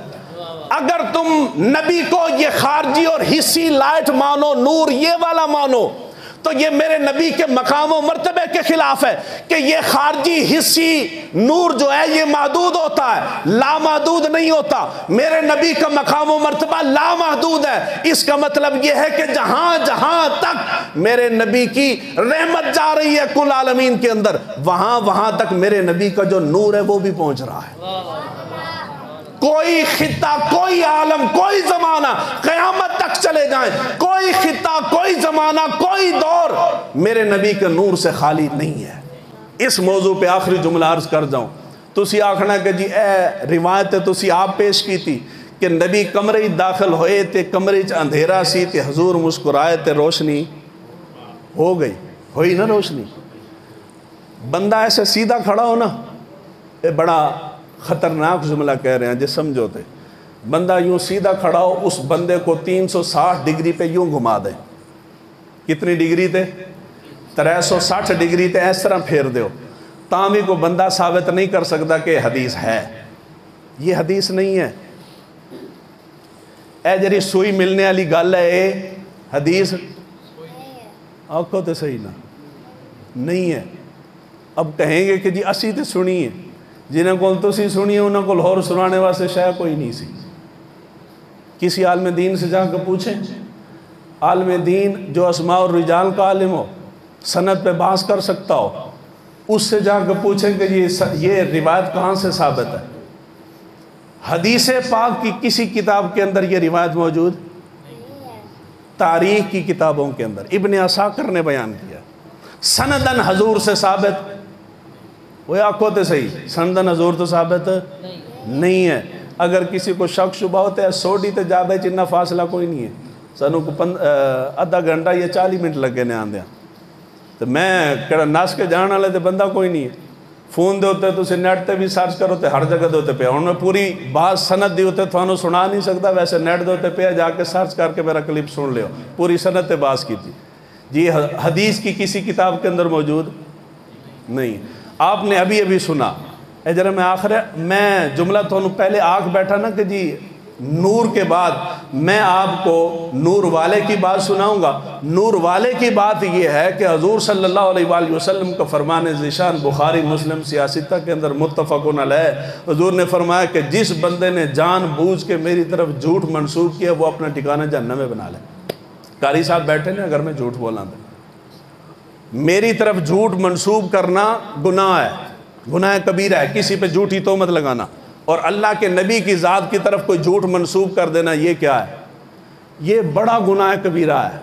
اگر تم نبی کو یہ خارجی اور حصی لائٹ مانو، نور یہ والا مانو، تو یہ میرے نبی کے مقام و مرتبے کے خلاف ہے کہ یہ خارجی حصی نور جو ہے یہ محدود ہوتا ہے، لامحدود نہیں ہوتا۔ میرے نبی کا مقام و مرتبہ لامحدود ہے۔ اس کا مطلب یہ ہے کہ جہاں جہاں تک میرے نبی کی رحمت جا رہی ہے کل عالمین کے اندر، وہاں وہاں تک میرے نبی کا جو نور ہے وہ بھی پہنچ رہا ہے۔ کوئی خطہ، کوئی عالم، کوئی زمانہ، قیامت تک چلے جائیں، کوئی خطہ، کوئی زمانہ، کوئی دور میرے نبی کے نور سے خالی نہیں ہے۔ اس موضوع پہ آخری جملہ عرض کر جاؤں۔ تسی آکھنا کہ جی اے روایت تسی آپ پیش کی تھی کہ نبی کمرے داخل ہوئے تے کمرے اندھیرا سی تے حضور مسکرائے تے روشنی ہو گئی، ہوئی نا روشنی۔ بندہ ایسے سیدھا کھڑا ہو نا، یہ بڑا خطرناک جملہ کہہ رہے ہیں جی، سمجھو تے بندہ یوں سیدھا کھڑا ہو، اس بندے کو 360 ڈگری پہ یوں گھما دے۔ کتنی ڈگری تے؟ 360 ڈگری تے اس طرح پھیر دیو، تاں بھی کو بندہ ثابت نہیں کر سکتا کہ حدیث ہے۔ یہ حدیث نہیں ہے۔ اے جری سوئی ملنے والی گل ہے، اے حدیث آکھو تے صحیح نا، نہیں ہے۔ اب کہیں گے کہ جی اسی تے سنیے، جنہیں کو تسی سنیے انہوں کو اور سنانے واسطے شاید کوئی نہیں سی۔ کسی عالم دین سے جا کے پوچھیں، عالم دین جو اسماء الرجال کا عالم ہو، سند پہ بحث کر سکتا ہو، اس سے جا کے پوچھیں کہ یہ روایت کہاں سے ثابت ہے۔ حدیث پاک کی کسی کتاب کے اندر یہ روایت موجود، تاریخ کی کتابوں کے اندر ابن عساکر نے بیان کیا، سندن حضور سے ثابت۔ وہ آنکھوں تے صحیح، سندن حضور تو ثابت نہیں ہے۔ اگر کسی کو شک شبہ ہوتا ہے 100 تے زیادہ چننا فاصلہ کوئی نہیں ہے، سانوں کو آدھا گھنٹہ یا 40 منٹ لگے نے آندے ہیں، تو میں کہڑا ناس کے جان والے تے بندہ کوئی نہیں ہے۔ فون دے ہوتے تو اسے نیٹ تے بھی سرچ کرو تے ہر جگہ دے ہوتے پہ، انہوں نے پوری بات سند دی ہوتے تو انہوں سنا نہیں سکتا، ویسے نیٹ دے ہوتے پہ جا کے سرچ کر کے میرا کلپ سن لے ہو، پوری سند تے باس کی تھی جی۔ حدیث کی کسی کتاب کے اندر موجود نہیں۔ آپ نے ابھی ابھی سنا، اے ذرا میں جملہ تو پہلے آنکھ بیٹھا نا کہ جی نور کے بعد میں آپ کو نور والے کی بات سناؤں گا۔ نور والے کی بات یہ ہے کہ حضور صلی اللہ علیہ وآلہ وسلم کا فرمان ذیشان بخاری مسلم سیاستہ کے اندر متفقن علیہ، حضور نے فرمایا کہ جس بندے نے جان بوجھ کے میری طرف جھوٹ منسوب کیا وہ اپنا ٹھکانہ جہنم میں بنا لے۔ قاری صاحب بیٹھے نا، اگر میں جھوٹ بولا تھا، میری طرف جھوٹ منسوب کرنا گناہ ہے، گناہ کبیرہ ہے، کسی پہ جھوٹی تہمت لگانا، اور اللہ کے نبی کی ذات کی طرف کوئی جھوٹ منسوب کر دینا، یہ کیا ہے؟ یہ بڑا گناہ کبیرہ ہے۔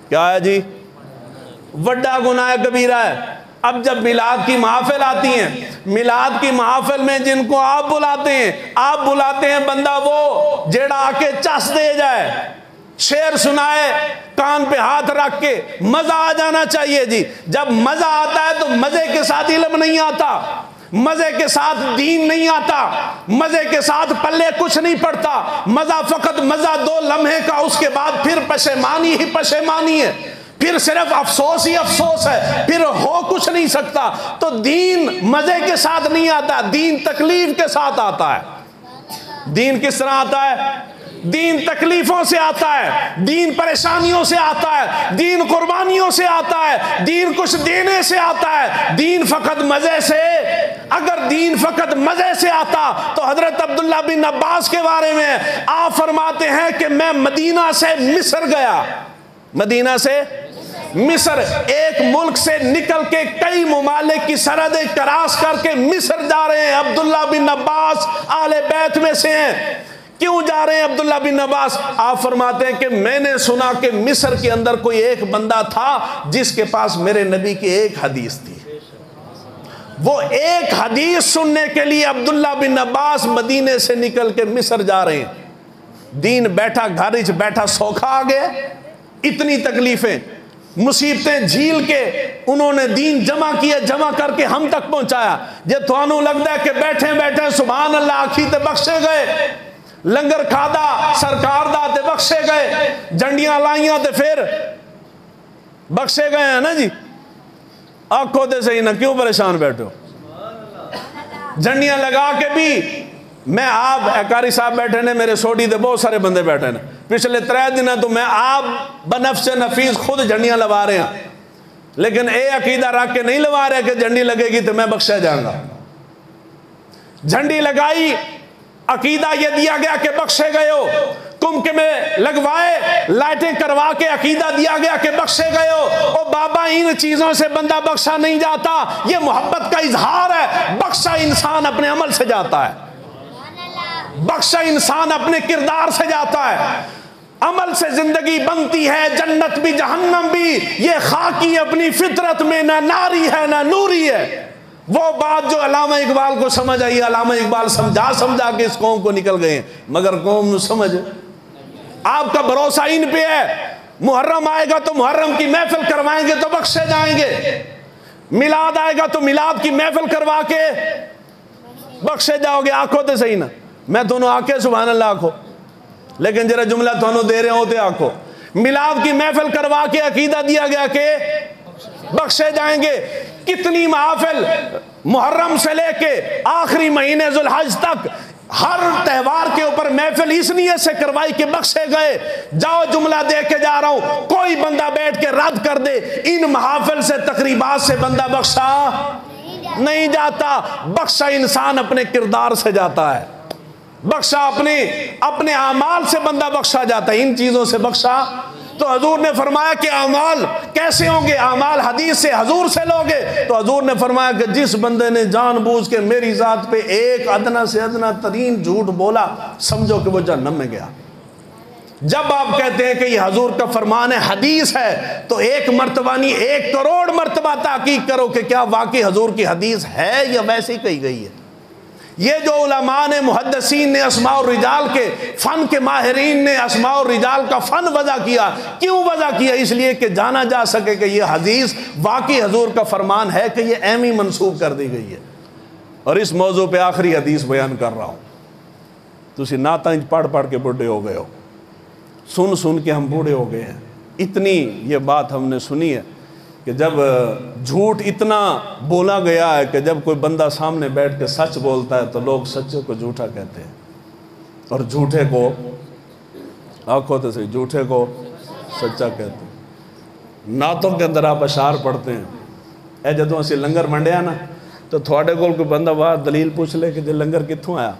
کیا ہے جی؟ بڑا گناہ کبیرہ ہے۔ اب جب میلاد کی محافل آتی ہیں، میلاد کی محافل میں جن کو آپ بلاتے ہیں بندہ وہ جیڑا آ کے چس دے جائے، شعر سنائے، کان پہ ہاتھ رکھ کے، مزہ آ جانا چاہیے جی۔ جب مزہ آتا ہے تو مزے کے ساتھ علم نہیں آتا، مزے کے ساتھ دین نہیں آتا، مزے کے ساتھ پلے کچھ نہیں پڑتا۔ مزہ فقط مزہ 2 لمحے کا، اس کے بعد پھر پشیمانی ہی پشیمانی ہے، پھر صرف افسوس ہی افسوس ہے، پھر ہو کچھ نہیں سکتا۔ تو دین مزے کے ساتھ نہیں آتا، دین تکلیف کے ساتھ آتا ہے۔ دین کس طرح آتا ہے؟ دین تکلیفوں سے آتا ہے، دین پریشانیوں سے آتا ہے، دین قربانیوں سے آتا ہے، دین کچھ دینے سے آتا ہے۔ دین فقط مزے سے، اگر دین فقط مزے سے آتا تو حضرت عبداللہ بن عباس کے بارے میں آپ فرماتے ہیں کہ میں مدینہ سے مصر گیا، مدینہ سے مصر، ایک ملک سے نکل کے کئی ممالک کی سرحدیں کراس کر کے مصر جا رہے ہیں۔ عبداللہ بن عباس آل بیت میں سے ہیں۔ کیوں جا رہے ہیں عبداللہ بن عباس؟ آپ فرماتے ہیں کہ میں نے سنا کہ مصر کے اندر کوئی ایک بندہ تھا جس کے پاس میرے نبی کی ایک حدیث تھی۔ وہ ایک حدیث سننے کے لیے عبداللہ بن عباس مدینے سے نکل کے مصر جا رہے ہیں۔ دین بیٹھا گھر وچ بیٹھا سوکھا آ گیا، اتنی تکلیفیں مصیبتیں جھیل کے انہوں نے دین جمع کیا، جمع کر کے ہم تک پہنچایا۔ جے تھانوں لگتا ہے کہ بیٹھے بیٹھے سبحان اللہ آکھی تے بخشے گئے، لنگر کھادا سرکار دا تے بخشے گئے، جنڈیاں لائیاں تے پھر بخشے گئے ہیں نا جی۔ آنکھوں دے صحیح نہ کیوں پریشان بیٹھو؟ جنڈیاں لگا کے بھی میں آپ قاری صاحب بیٹھے نے میرے سوڈی دے بہت سارے بندے بیٹھے نے پچھلے 3 دن تو میں آپ بنفس نفیس خود جھنڈیاں لوا رہے ہیں، لیکن اے عقیدہ رکھ کے نہیں لوا رہے کہ جھنڈی لگے گی تو میں بخشا جاؤں گا۔ جھنڈی لگائی، عقیدہ یہ دیا گیا کہ بخشے گئے ہو، کمکے میں لگوائے، لائٹیں کروا کے عقیدہ دیا گیا کہ بخشے گئے ہو۔ او بابا ان چیزوں سے بندہ بخشا نہیں جاتا، یہ محبت کا اظہار ہے۔ بخشا انسان اپنے عمل سے جاتا ہے، بخشا انسان اپنے کردار سے جاتا ہے۔ عمل سے زندگی بنتی ہے، جنت بھی جہنم بھی، یہ خاکی اپنی فطرت میں نہ ناری ہے نہ نوری ہے۔ وہ بات جو علامہ اقبال کو سمجھ آئی، علامہ اقبال سمجھا کے اس قوم کو نکل گئے ہیں، مگر قوم نو سمجھ۔ آپ کا بھروسہ ان پہ ہے، محرم آئے گا تو محرم کی محفل کروائیں گے تو بخشے جائیں گے، میلاد آئے گا تو میلاد کی محفل کروا کے بخشے جاؤ گے۔ آنکھوں تے صحیح نا، میں دونوں آنکھیں سبحان اللہ آنکھوں، لیکن جرا جملہ دونوں دے رہے ہوتے آنکھوں۔ میلاد کی محفل کروا کے عقیدہ دیا گیا کہ بخشے جائیں گے۔ کتنی محافل محرم سے لے کے آخری مہینے ذوالحج تک ہر تہوار کے اوپر محفل اس نیت سے کروائی کہ بخشے گئے۔ جاؤ جملہ دے کے جا رہا ہوں، کوئی بندہ بیٹھ کے رد کر دے، ان محافل سے تقریبات سے بندہ بخشا نہیں جاتا۔ بخشا انسان اپنے کردار سے جاتا ہے، بخشا اپنے اعمال سے بندہ بخشا جاتا ہے، ان چیزوں سے بخشا۔ تو حضور نے فرمایا کہ اعمال کیسے ہوں گے؟ اعمال حدیث سے حضور سے لوگے، تو حضور نے فرمایا کہ جس بندے نے جان بوجھ کے میری ذات پہ ایک ادنا سے ادنا ترین جھوٹ بولا، سمجھو کہ وہ جہنم میں گیا۔ جب آپ کہتے ہیں کہ یہ حضور کا فرمان ہے، حدیث ہے، تو 1 مرتبہ نہیں 1 کروڑ مرتبہ تحقیق کرو کہ کیا واقعی حضور کی حدیث ہے یا ویسے ہی کہی گئی ہے۔ یہ جو علماء نے، محدثین نے، اسماء الرجال کے فن کے ماہرین نے اسماء الرجال کا فن وضع کیا، کیوں وضع کیا؟ اس لیے کہ جانا جا سکے کہ یہ حدیث واقعی حضور کا فرمان ہے کہ یہ ایم ہی منسوخ کر دی گئی ہے۔ اور اس موضوع پہ آخری حدیث بیان کر رہا ہوں۔ تسی نعتاں پڑھ پڑھ کے بوڑھے ہو گئے ہو، سن سن کے ہم بوڑھے ہو گئے ہیں۔ اتنی یہ بات ہم نے سنی ہے کہ جب جھوٹ اتنا بولا گیا ہے کہ جب کوئی بندہ سامنے بیٹھ کے سچ بولتا ہے تو لوگ سچے کو جھوٹا کہتے ہیں، اور جھوٹے کو آنکھوں تے سے جھوٹے کو سچا کہتے ہیں۔ نعتوں کے اندر آپ اشعار پڑھتے ہیں، اے جدوں اسی لنگر منڈیا نا تو تھوڑے کول کوئی بندہ باہر دلیل پوچھ لے کہ جی لنگر کتھوں آیا،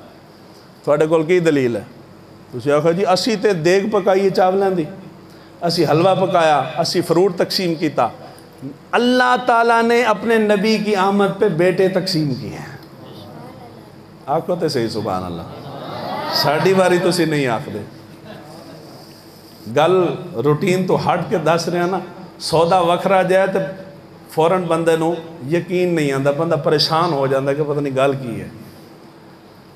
تھوڑے کول کی دلیل ہے؟ تسی آکھو جی اسی تے دیگ پکائی چاولیں دی، اسی حلوہ پکایا، اسی فروٹ تقسیم کیتا۔ اللہ تعالیٰ نے اپنے نبی کی آمد پہ بیٹے تقسیم کیے ہیں۔ آنکھوں تے صحیح سبحان اللہ، ساڑھی باری تو سی نہیں آنکھ دے گل روٹین تو ہٹ کے دس رہے ہیں نا، سودا وکھرا جائے تو فوراً بندے نو یقین نہیں آتا، بندہ پریشان ہو جاتا کہ پتہ نہیں گل کی ہے۔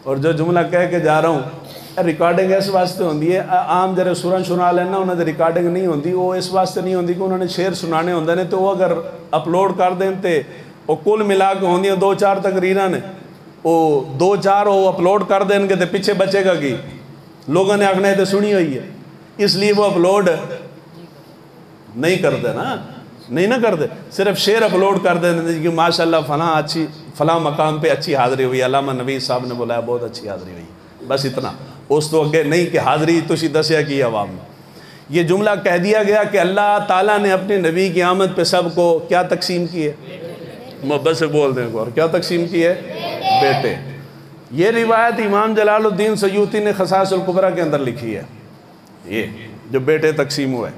اور جو جملہ کہہ کے جا رہا ہوں، ریکارڈنگ اس واسطے ہوندی ہے، عام جرے سورن سنا لینا انہوں نے ریکارڈنگ نہیں ہوندی، وہ اس واسطے نہیں ہوندی کہ انہوں نے شعر سنانے ہوندے نے، تو وہ اگر اپلوڈ کر دیں تے وہ کل ملا کے ہوندی ہیں 2-4 تقریراں نے، وہ 2-4 وہ اپلوڈ کر دیں گے تے پیچھے بچے گا کی لوگوں نے آخنا ہے تے سنی ہوئی ہے، اس لیے وہ اپلوڈ نہیں کرتے نا، نہیں نہ کرتے، صرف شعر اپلوڈ کر دیں کہ ماشاءاللہ فلاں مقام پہ اچھی حاضری ہوئی، علامہ نوید صاحب نے بولایا بہت اچھی حاضری ہوئی، بس اتنا، اس تو اگے نہیں کہ حاضری تسی دسیا کی عوام میں۔ یہ جملہ کہہ دیا گیا کہ اللہ تعالیٰ نے اپنے نبی کی آمد پہ سب کو کیا تقسیم کی ہے؟ محبت سے بول دیں اور کیا تقسیم کی ہے؟ بیٹے۔ یہ روایت امام جلال الدین سیوطی نے خصائص الکبریٰ کے اندر لکھی ہے، یہ جو بیٹے تقسیم ہوئے۔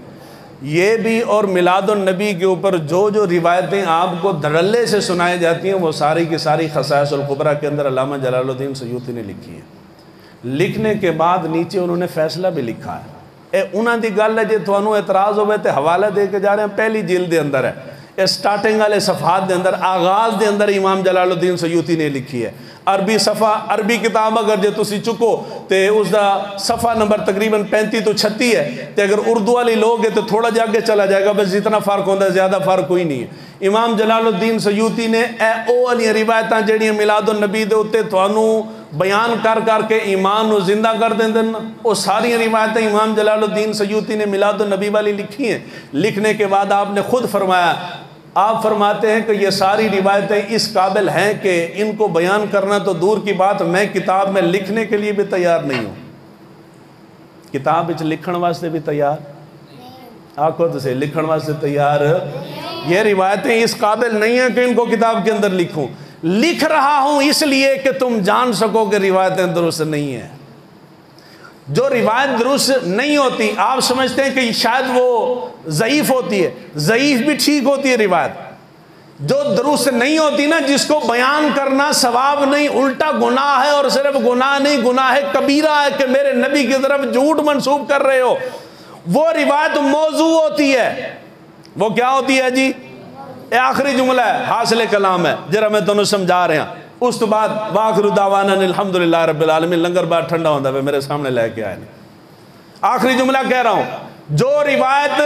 یہ بھی اور میلاد النبی کے اوپر جو روایتیں آپ کو دھڑلے سے سنائی جاتی ہیں وہ ساری کی ساری خصائص الکبریٰ کے اندر علامہ جلال الدین سیوطی نے لکھی ہے۔ لکھنے کے بعد نیچے انہوں نے فیصلہ بھی لکھا ہے۔ انہوں دی گل ہے جی تھانوں اعتراض ہوئے تے حوالہ دے کے جا رہے ہیں، پہلی جلد دے اندر ہے، سٹارٹنگ والے صفحات دے اندر، آغاز دے اندر امام جلال الدین سیوطی نے لکھی ہے۔ عربی صفحہ، عربی کتاب اگر جے تسی چکو تے اس دا صفحہ نمبر تقریباً 35 تو 36 ہے، تے اگر اردو والی لوگ ہے تو تھوڑا جا کے چلا جائے گا، بس جتنا فرق ہوتا ہے زیادہ فرق کوئی نہیں ہے۔ امام جلال الدین سیوطی نے او والی روایتاں جڑیاں میلاد النبی دے اوتے تھانوں بیان کر کر کے ایمان نو زندہ کر دیں دن، وہ ساری روایتیں امام جلال الدین سیوطی نے میلاد النبی والی لکھی ہیں۔ لکھنے کے بعد آپ نے خود فرمایا آپ فرماتے ہیں کہ یہ ساری روایتیں اس قابل ہیں کہ ان کو بیان کرنا تو دور کی بات، میں کتاب میں لکھنے کے لیے بھی تیار نہیں ہوں. کتاب وچ لکھن واسطے بھی تیار آکھو تو سے لکھن واسطے تیار. یہ روایتیں اس قابل نہیں ہیں کہ ان کو کتاب کے اندر لکھوں. لکھ رہا ہوں اس لیے کہ تم جان سکو کہ روایتیں درست نہیں ہیں. جو روایت درست نہیں ہوتی آپ سمجھتے ہیں کہ شاید وہ ضعیف ہوتی ہے. ضعیف بھی ٹھیک ہوتی ہے روایت. جو درست نہیں ہوتی نا، جس کو بیان کرنا ثواب نہیں الٹا گناہ ہے، اور صرف گناہ نہیں گناہ کبیرہ ہے کہ میرے نبی کی طرف جھوٹ منسوب کر رہے ہو، وہ روایت موضوع ہوتی ہے. وہ کیا ہوتی ہے جی؟ یہ آخری جملہ ہے، حاصل کلام ہے، ذرا میں تمہیں سمجھا رہا ہوں. اس تو بعد وآخر دعوانا الحمدللہ رب العالمین. لنگر بار ٹھنڈا ہوتا ہے میرے سامنے لے کے آئے. آخری جملہ کہہ رہا ہوں، جو روایت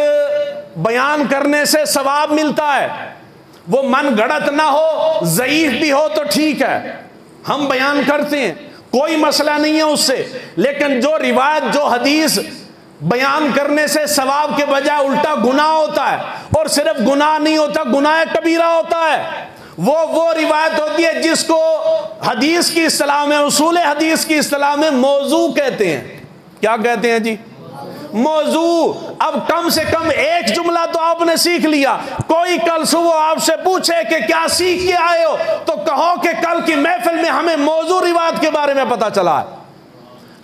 بیان کرنے سے ثواب ملتا ہے وہ من گھڑت نہ ہو، ضعیف بھی ہو تو ٹھیک ہے، ہم بیان کرتے ہیں، کوئی مسئلہ نہیں ہے اس سے. لیکن جو روایت جو حدیث بیان کرنے سے ثواب کے بجائے الٹا گناہ ہوتا ہے، اور صرف گناہ نہیں ہوتا گناہ کبیرہ ہوتا ہے، وہ روایت ہوتی ہے جس کو حدیث کی اصطلاح میں، اصول حدیث کی اصطلاح میں موضوع کہتے ہیں. کیا کہتے ہیں جی؟ موضوع. اب کم سے کم ایک جملہ تو آپ نے سیکھ لیا. کوئی کل صبح آپ سے پوچھے کہ کیا سیکھ کے آئے ہو تو کہو کہ کل کی محفل میں ہمیں موضوع روایت کے بارے میں پتا چلا ہے.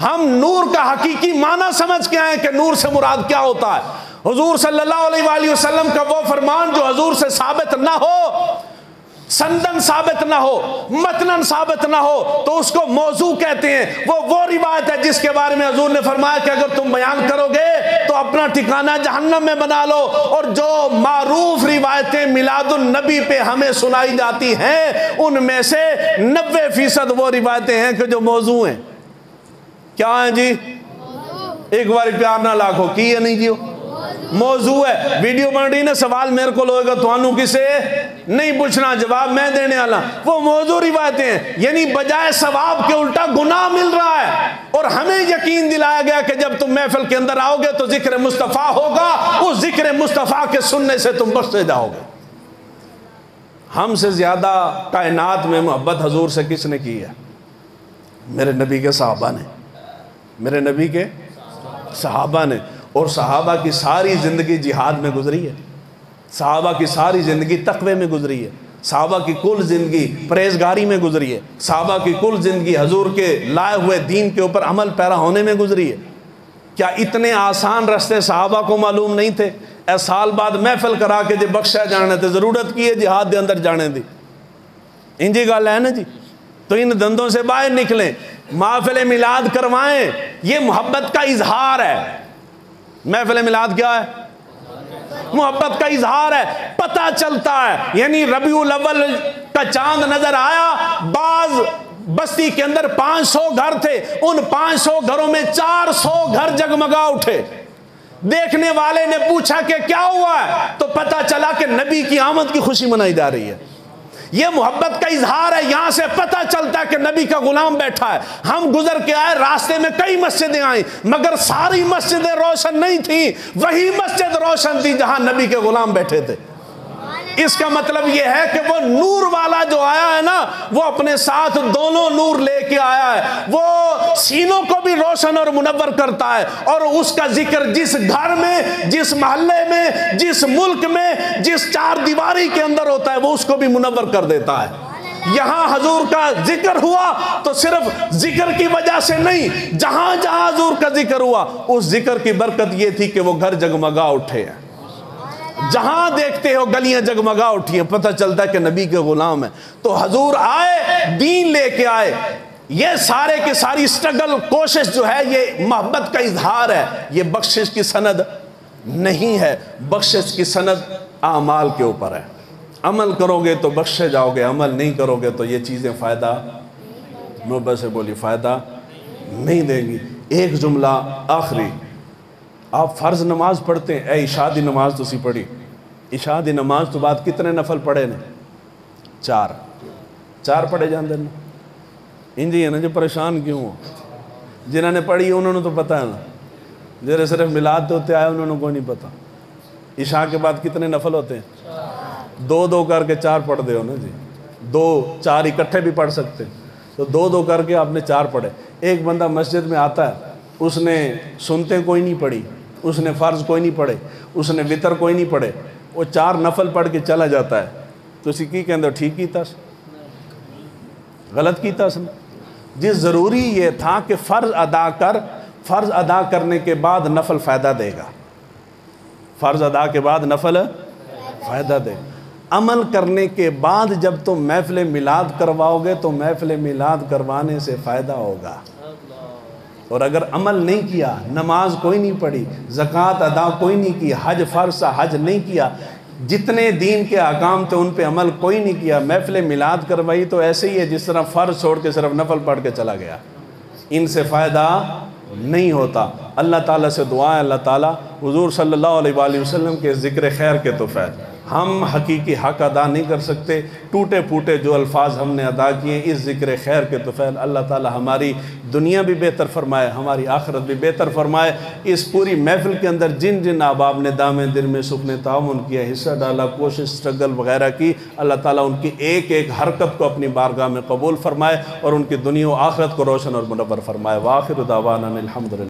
ہم نور کا حقیقی معنی سمجھ کے آئے کہ نور سے مراد کیا ہوتا ہے. حضور صلی اللہ علیہ وآلہ وسلم کا وہ فرمان جو حضور سے ثابت نہ ہو، سندن ثابت نہ ہو، متنن ثابت نہ ہو، تو اس کو موضوع کہتے ہیں. وہ روایت ہے جس کے بارے میں حضور نے فرمایا کہ اگر تم بیان کرو گے تو اپنا ٹھکانہ جہنم میں بنا لو. اور جو معروف روایتیں میلاد النبی پہ ہمیں سنائی جاتی ہیں ان میں سے 90% وہ روایتیں ہیں کہ جو موضوع ہیں. کیا ہیں جی؟ ایک بار پیار نہ لاکھو کی ہے نہیں جیو موضوع ہے. ویڈیو بن رہی نا، سوال میرے کو لوگے گا تو کسے نہیں پوچھنا، جواب میں دینے والا. وہ موضوع روایتیں ہیں، یعنی بجائے ثواب کے الٹا گناہ مل رہا ہے. اور ہمیں یقین دلایا گیا کہ جب تم محفل کے اندر آؤ گے تو ذکر مصطفیٰ ہوگا، اس ذکر مصطفیٰ کے سننے سے تم بخشے جاؤ گے. ہم سے زیادہ کائنات میں محبت حضور سے کس نے کی ہے؟ میرے نبی کے صحابہ نے. میرے نبی کے صحابہ نے. اور صحابہ کی ساری زندگی جہاد میں گزری ہے. صحابہ کی ساری زندگی تقوی میں گزری ہے. صحابہ کی کل زندگی پرہیزگاری میں گزری ہے. صحابہ کی کل زندگی حضور کے لائے ہوئے دین کے اوپر عمل پیرا ہونے میں گزری ہے. کیا اتنے آسان رستے صحابہ کو معلوم نہیں تھے؟ اے سال بعد محفل کرا کے جے بخشا جانے تھے، ضرورت کی ہے جہاد دے اندر جانے دی. انجی گل ہے نا جی. تو ان دندوں سے باہر نکلیں، محفل میلاد کروائیں. یہ محبت کا اظہار ہے. محفل میلاد کیا ہے؟ محبت کا اظہار ہے. پتہ چلتا ہے، یعنی ربیع الاول کا چاند نظر آیا، بعض بستی کے اندر 500 گھر تھے، ان 500 گھروں میں 400 گھر جگمگا اٹھے. دیکھنے والے نے پوچھا کہ کیا ہوا ہے، تو پتہ چلا کہ نبی کی آمد کی خوشی منائی جا رہی ہے. یہ محبت کا اظہار ہے. یہاں سے پتہ چلتا ہے کہ نبی کا غلام بیٹھا ہے. ہم گزر کے آئے، راستے میں کئی مسجدیں آئیں، مگر ساری مسجدیں روشن نہیں تھیں. وہی مسجد روشن تھی جہاں نبی کے غلام بیٹھے تھے. اس کا مطلب یہ ہے کہ وہ نور والا جو آیا ہے نا، وہ اپنے ساتھ دونوں نور لے کے آیا ہے. وہ سینوں کو بھی روشن اور منور کرتا ہے، اور اس کا ذکر جس گھر میں، جس محلے میں، جس ملک میں، جس چار دیواری کے اندر ہوتا ہے وہ اس کو بھی منور کر دیتا ہے. یہاں حضور کا ذکر ہوا تو صرف ذکر کی وجہ سے نہیں، جہاں جہاں حضور کا ذکر ہوا اس ذکر کی برکت یہ تھی کہ وہ گھر جگمگا اٹھے ہیں. جہاں دیکھتے ہو گلیاں جگمگا اٹھی ہیں، پتہ چلتا ہے کہ نبی کے غلام ہیں. تو حضور آئے، دین لے کے آئے. یہ سارے کے ساری سٹرگل، کوشش جو ہے یہ محبت کا اظہار ہے. یہ بخشش کی سند نہیں ہے. بخشش کی سند اعمال کے اوپر ہے. عمل کرو گے تو بخشے جاؤ گے، عمل نہیں کرو گے تو یہ چیزیں فائدہ، محبت سے بولی، فائدہ نہیں دیں گی. ایک جملہ آخری. آپ فرض نماز پڑھتے ہیں. اے عشاء دی نماز تسی پڑھی؟ عشاء دی نماز تو بعد کتنے نفل پڑھے نے؟ 4 پڑھے جاندے نا. انجی ہے نا جو پریشان کیوں ہو؟ جنہوں نے پڑھی انہوں نے تو پتہ ہے نا. جنہیں صرف میلاد ہوتے آئے انہوں نے کوئی نہیں پتہ. عشاء کے بعد کتنے نفل ہوتے ہیں؟ دو دو کر کے 4 پڑھ دے ہو نا جی، 2 4 اکٹھے بھی پڑھ سکتے، تو 2 2 کر کے آپ نے 4 پڑھے۔ ایک بندہ مسجد میں آتا ہے، اس نے سنتیں کوئی نہیں پڑھی، اس نے فرض کوئی نہیں پڑھے، اس نے وطر کوئی نہیں پڑھے، وہ 4 نفل پڑھ کے چلا جاتا ہے، تو اسی کی کہندے ٹھیک کیتا س غلط کیتا س جی ضروری یہ تھا کہ فرض ادا کرنے کے بعد نفل فائدہ دے گا، فرض ادا کے بعد نفل فائدہ دے گا۔ عمل کرنے کے بعد جب تم محفل میلاد کرواؤ گے تو محفل میلاد کروانے سے فائدہ ہوگا، اور اگر عمل نہیں کیا، نماز کوئی نہیں پڑھی، زکوٰۃ ادا کوئی نہیں کی، حج فرض حج نہیں کیا، جتنے دین کے احکام تھے ان پہ عمل کوئی نہیں کیا، محفل میلاد کروائی تو ایسے ہی ہے جس طرح فرض چھوڑ کے صرف نفل پڑھ کے چلا گیا، ان سے فائدہ نہیں ہوتا۔ اللہ تعالیٰ سے دعا ہے اللہ تعالیٰ حضور صلی اللہ علیہ وآلہ وسلم کے ذکر خیر کے توفیق، ہم حقیقی حق ادا نہیں کر سکتے، ٹوٹے پھوٹے جو الفاظ ہم نے ادا کیے، اس ذکر خیر کے توفیق اللہ تعالیٰ ہماری دنیا بھی بہتر فرمائے، ہماری آخرت بھی بہتر فرمائے۔ اس پوری محفل کے اندر جن جن احباب نے دامِ دل میں سکھ نے تعاون کیا، حصہ ڈالا، کوشش اسٹرگل وغیرہ کی، اللہ تعالیٰ ان کی ایک ایک حرکت کو اپنی بارگاہ میں قبول فرمائے اور ان کی دنیا و آخرت کو روشن اور منور فرمائے۔ وآخر دعوانا الحمدللہ۔